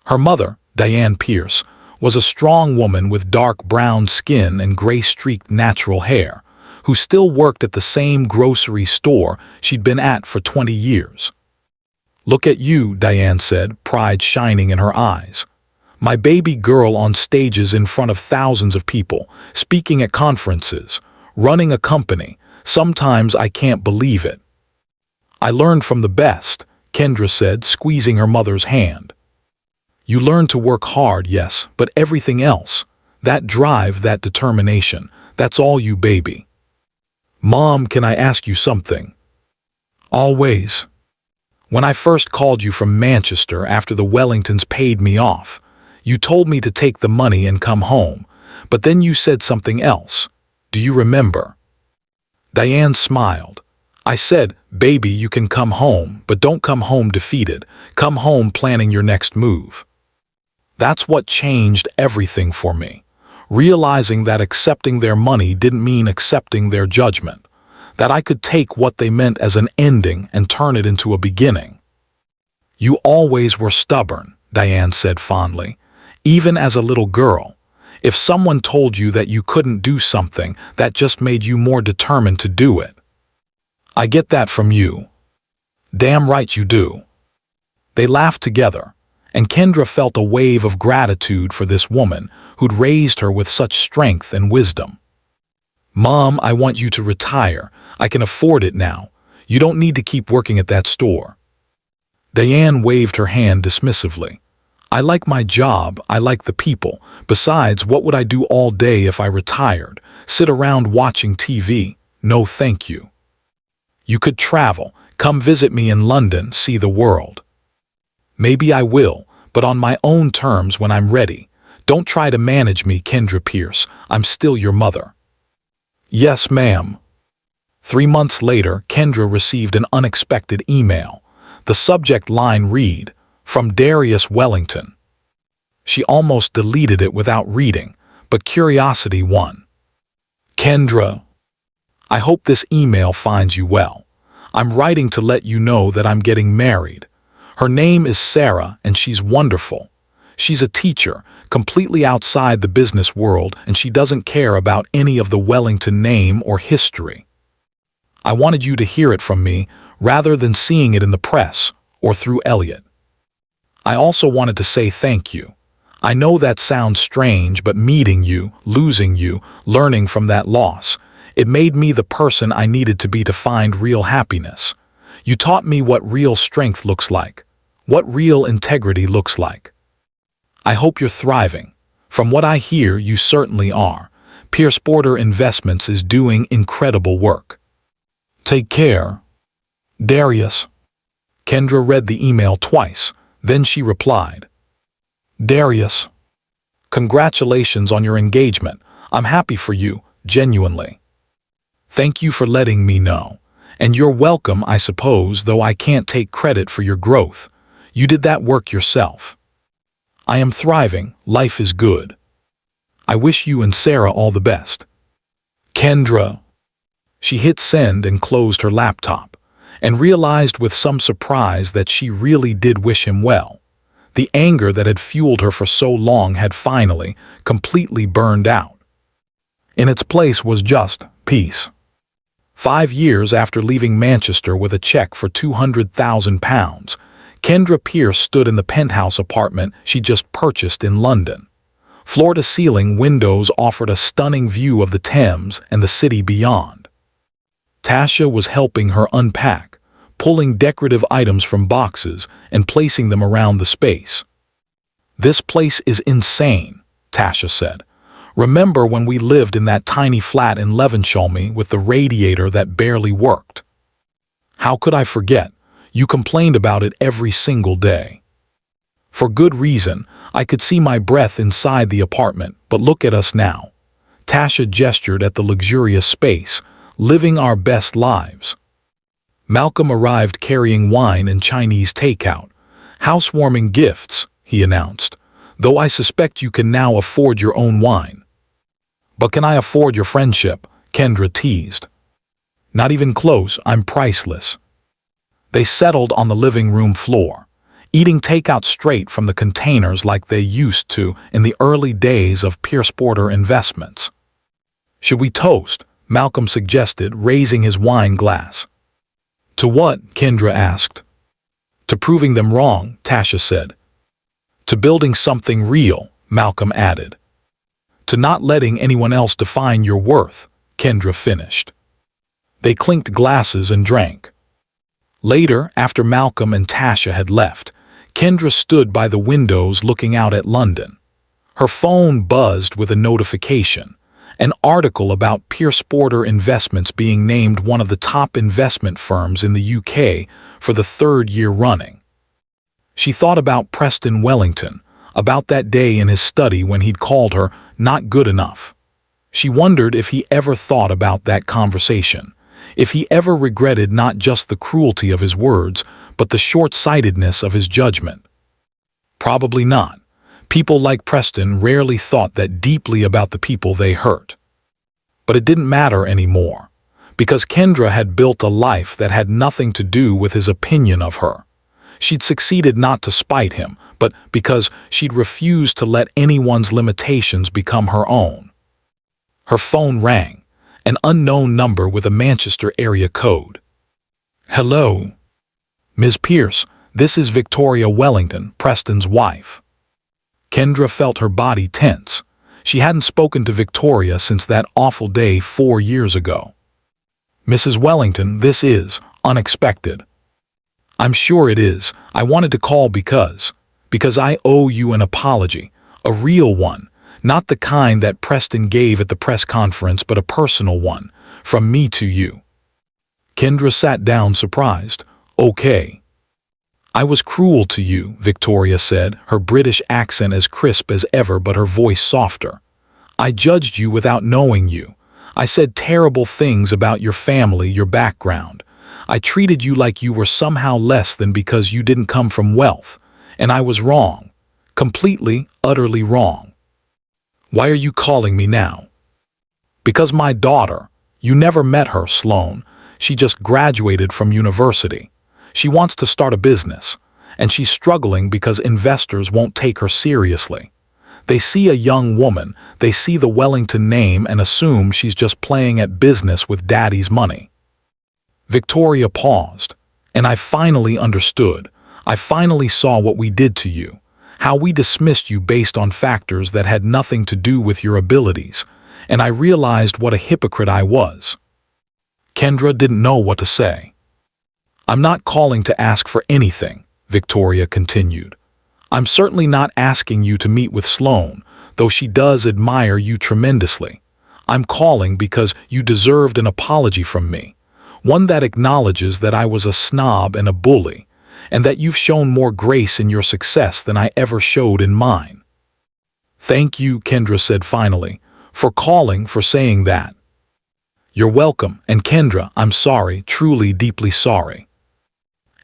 Her mother, Diane Pierce, was a strong woman with dark brown skin and gray-streaked natural hair, who still worked at the same grocery store she'd been at for 20 years. "Look at you," Diane said, pride shining in her eyes. "My baby girl on stages in front of thousands of people, speaking at conferences, running a company. Sometimes I can't believe it." "I learned from the best," Kendra said, squeezing her mother's hand. "You learn to work hard, yes, but everything else, that drive, that determination, that's all you, baby." "Mom, can I ask you something?" "Always." "When I first called you from Manchester after the Wellingtons paid me off, you told me to take the money and come home, but then you said something else. Do you remember?" Diane smiled. "I said, baby, you can come home, but don't come home defeated. Come home planning your next move." That's what changed everything for me. Realizing that accepting their money didn't mean accepting their judgment. That I could take what they meant as an ending and turn it into a beginning. You always were stubborn, Diane said fondly. Even as a little girl. If someone told you that you couldn't do something, that just made you more determined to do it. I get that from you. Damn right you do. They laughed together, and Kendra felt a wave of gratitude for this woman who'd raised her with such strength and wisdom. Mom, I want you to retire. I can afford it now. You don't need to keep working at that store. Diane waved her hand dismissively. I like my job, I like the people. Besides, what would I do all day if I retired? Sit around watching TV? No thank you. You could travel, come visit me in London, see the world. Maybe I will, but on my own terms when I'm ready. Don't try to manage me, Kendra Pierce. I'm still your mother. Yes, ma'am. 3 months later, Kendra received an unexpected email. The subject line read, "From Darius Wellington." She almost deleted it without reading, but curiosity won. Kendra, I hope this email finds you well. I'm writing to let you know that I'm getting married. Her name is Sarah, and she's wonderful. She's a teacher, completely outside the business world, and she doesn't care about any of the Wellington name or history. I wanted you to hear it from me, rather than seeing it in the press or through Elliot. I also wanted to say thank you. I know that sounds strange, but meeting you, losing you, learning from that loss, it made me the person I needed to be to find real happiness. You taught me what real strength looks like, what real integrity looks like. I hope you're thriving. From what I hear, you certainly are. Pierce Porter Investments is doing incredible work. Take care. Darius. Kendra read the email twice, then she replied. Darius. Congratulations on your engagement. I'm happy for you, genuinely. Thank you for letting me know. And you're welcome, I suppose, though I can't take credit for your growth. You did that work yourself. I am thriving, life is good. I wish you and Sarah all the best. Kendra. She hit send and closed her laptop, and realized with some surprise that she really did wish him well. The anger that had fueled her for so long had finally, completely burned out. In its place was just peace. 5 years after leaving Manchester with a check for £200,000, Kendra Pierce stood in the penthouse apartment she just purchased in London. Floor-to-ceiling windows offered a stunning view of the Thames and the city beyond. Tasha was helping her unpack, pulling decorative items from boxes and placing them around the space. This place is insane, Tasha said. Remember when we lived in that tiny flat in Levenshulme with the radiator that barely worked? How could I forget? You complained about it every single day. For good reason, I could see my breath inside the apartment, but look at us now. Tasha gestured at the luxurious space, living our best lives. Malcolm arrived carrying wine and Chinese takeout. Housewarming gifts, he announced, though I suspect you can now afford your own wine. But can I afford your friendship? Kendra teased. Not even close, I'm priceless. They settled on the living room floor, eating takeout straight from the containers like they used to in the early days of Pierce Porter Investments. Should we toast? Malcolm suggested, raising his wine glass. To what? Kendra asked. To proving them wrong, Tasha said. To building something real, Malcolm added. To not letting anyone else define your worth, Kendra finished. They clinked glasses and drank. Later, after Malcolm and Tasha had left, Kendra stood by the windows looking out at London. Her phone buzzed with a notification, an article about Pierce Porter Investments being named one of the top investment firms in the UK for the 3rd year running. She thought about Preston Wellington, about that day in his study when he'd called her not good enough. She wondered if he ever thought about that conversation, if he ever regretted not just the cruelty of his words, but the short-sightedness of his judgment. Probably not. People like Preston rarely thought that deeply about the people they hurt. But it didn't matter anymore, because Kendra had built a life that had nothing to do with his opinion of her. She'd succeeded not to spite him, but because she'd refused to let anyone's limitations become her own. Her phone rang, an unknown number with a Manchester area code. "Hello, Ms. Pierce, this is Victoria Wellington, Preston's wife." Kendra felt her body tense. She hadn't spoken to Victoria since that awful day 4 years ago. "Mrs. Wellington, this is unexpected." "I'm sure it is. I wanted to call because I owe you an apology, a real one, not the kind that Preston gave at the press conference, but a personal one, from me to you." Kendra sat down surprised. "Okay." "I was cruel to you," Victoria said, her British accent as crisp as ever but her voice softer. "I judged you without knowing you. I said terrible things about your family, your background. I treated you like you were somehow less than because you didn't come from wealth. And I was wrong. Completely, utterly wrong." "Why are you calling me now?" "Because my daughter. You never met her, Sloane. She just graduated from university. She wants to start a business, and she's struggling because investors won't take her seriously. They see a young woman, they see the Wellington name and assume she's just playing at business with daddy's money." Victoria paused, and I finally understood. I finally saw what we did to you, how we dismissed you based on factors that had nothing to do with your abilities, and I realized what a hypocrite I was. Kendra didn't know what to say. "I'm not calling to ask for anything," Victoria continued. "I'm certainly not asking you to meet with Sloane, though she does admire you tremendously. I'm calling because you deserved an apology from me, one that acknowledges that I was a snob and a bully, and that you've shown more grace in your success than I ever showed in mine." "Thank you," Kendra said finally, "for calling, for saying that." "You're welcome, and Kendra, I'm sorry, truly deeply sorry."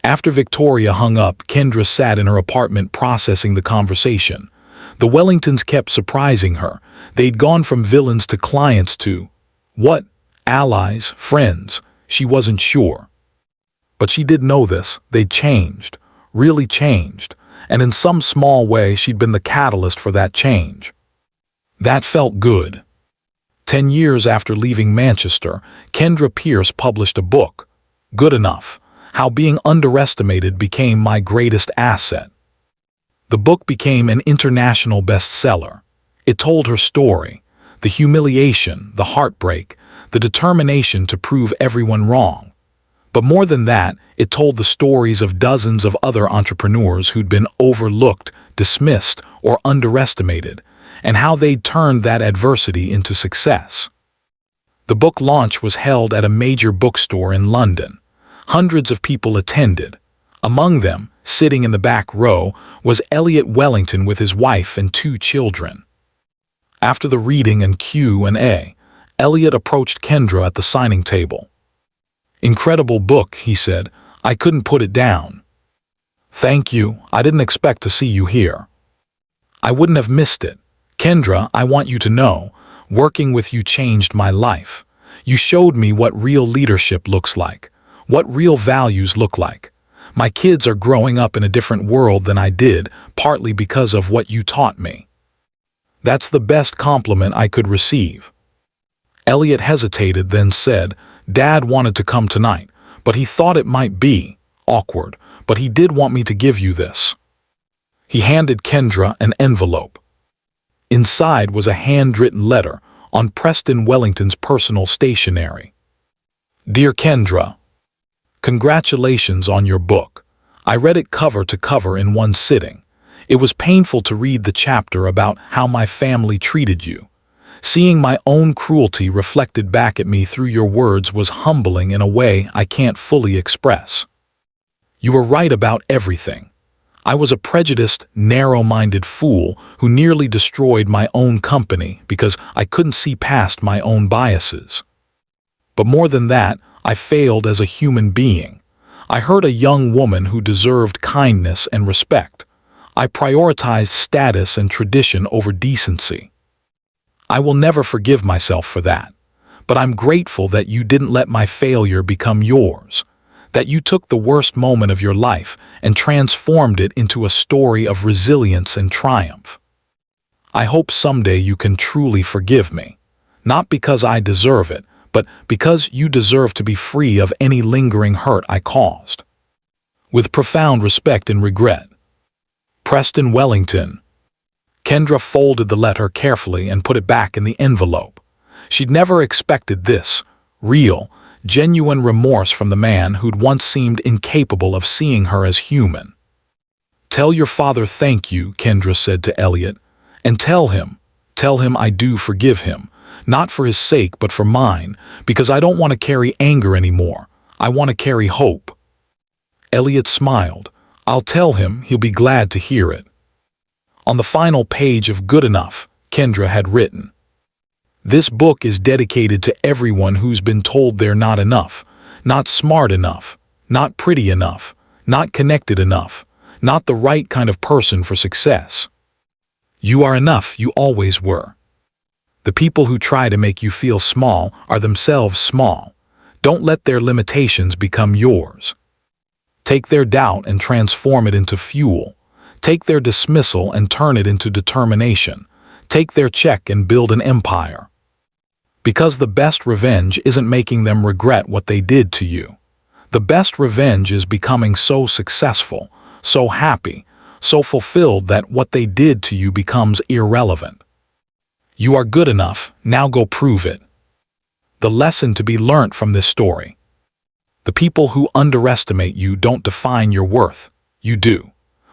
After Victoria hung up, Kendra sat in her apartment processing the conversation. The Wellingtons kept surprising her. They'd gone from villains to clients to, what? Allies, friends. She wasn't sure. But she did know this. They'd changed, really changed, and in some small way she'd been the catalyst for that change. That felt good. 10 years after leaving Manchester, Kendra Pierce published a book, Good Enough: How Being Underestimated Became My Greatest Asset. The book became an international bestseller. It told her story, the humiliation, the heartbreak, the determination to prove everyone wrong. But more than that, it told the stories of dozens of other entrepreneurs who'd been overlooked, dismissed, or underestimated, and how they'd turned that adversity into success. The book launch was held at a major bookstore in London. Hundreds of people attended. Among them, sitting in the back row, was Elliot Wellington with his wife and 2 children. After the reading and Q&A, Elliot approached Kendra at the signing table. "Incredible book," he said. "I couldn't put it down." "Thank you. I didn't expect to see you here." "I wouldn't have missed it. Kendra, I want you to know, working with you changed my life. You showed me what real leadership looks like, what real values look like. My kids are growing up in a different world than I did, partly because of what you taught me." That's the best compliment I could receive. Elliot hesitated, then said, "Dad wanted to come tonight, but he thought it might be awkward, but he did want me to give you this." He handed Kendra an envelope. Inside was a handwritten letter on Preston Wellington's personal stationery. "Dear Kendra, congratulations on your book. I read it cover to cover in one sitting. It was painful to read the chapter about how my family treated you. Seeing my own cruelty reflected back at me through your words was humbling in a way I can't fully express. You were right about everything. I was a prejudiced, narrow-minded fool who nearly destroyed my own company because I couldn't see past my own biases. But more than that, I failed as a human being. I hurt a young woman who deserved kindness and respect. I prioritized status and tradition over decency. I will never forgive myself for that, but I'm grateful that you didn't let my failure become yours, that you took the worst moment of your life and transformed it into a story of resilience and triumph. I hope someday you can truly forgive me, not because I deserve it, but because you deserve to be free of any lingering hurt I caused. With profound respect and regret, Preston Wellington. Kendra folded the letter carefully and put it back in the envelope. She'd never expected this real, genuine remorse from the man who'd once seemed incapable of seeing her as human. "Tell your father thank you," Kendra said to Elliot, "and tell him I do forgive him, not for his sake but for mine, because I don't want to carry anger anymore. I want to carry hope." Elliot smiled. "I'll tell him, he'll be glad to hear it." On the final page of Good Enough, Kendra had written, "This book is dedicated to everyone who's been told they're not enough, not smart enough, not pretty enough, not connected enough, not the right kind of person for success. You are enough, you always were. The people who try to make you feel small are themselves small. Don't let their limitations become yours. Take their doubt and transform it into fuel. Take their dismissal and turn it into determination. Take their check and build an empire. Because the best revenge isn't making them regret what they did to you. The best revenge is becoming so successful, so happy, so fulfilled that what they did to you becomes irrelevant. You are good enough, now go prove it." The lesson to be learnt from this story: the people who underestimate you don't define your worth, you do.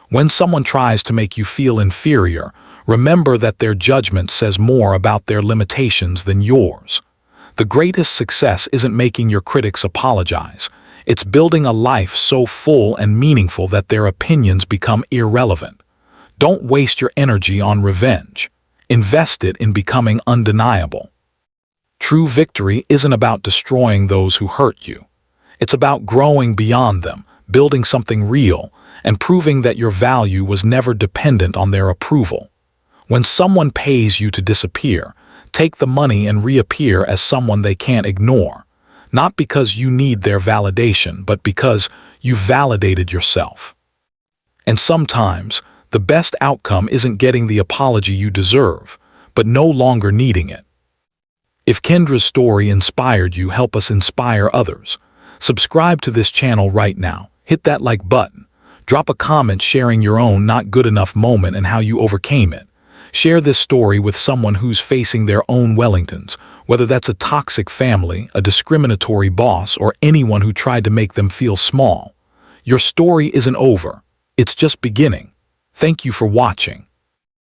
When someone tries to make you feel inferior, remember that their judgment says more about their limitations than yours. The greatest success isn't making your critics apologize. It's building a life so full and meaningful that their opinions become irrelevant. Don't waste your energy on revenge. Invest it in becoming undeniable. True victory isn't about destroying those who hurt you. It's about growing beyond them, building something real, and proving that your value was never dependent on their approval. When someone pays you to disappear, take the money and reappear as someone they can't ignore. Not because you need their validation, but because you've validated yourself. And sometimes, the best outcome isn't getting the apology you deserve, but no longer needing it. If Kendra's story inspired you, help us inspire others. Subscribe to this channel right now. Hit that like button. Drop a comment sharing your own not good enough moment and how you overcame it. Share this story with someone who's facing their own Wellingtons, whether that's a toxic family, a discriminatory boss, or anyone who tried to make them feel small. Your story isn't over. It's just beginning. Thank you for watching.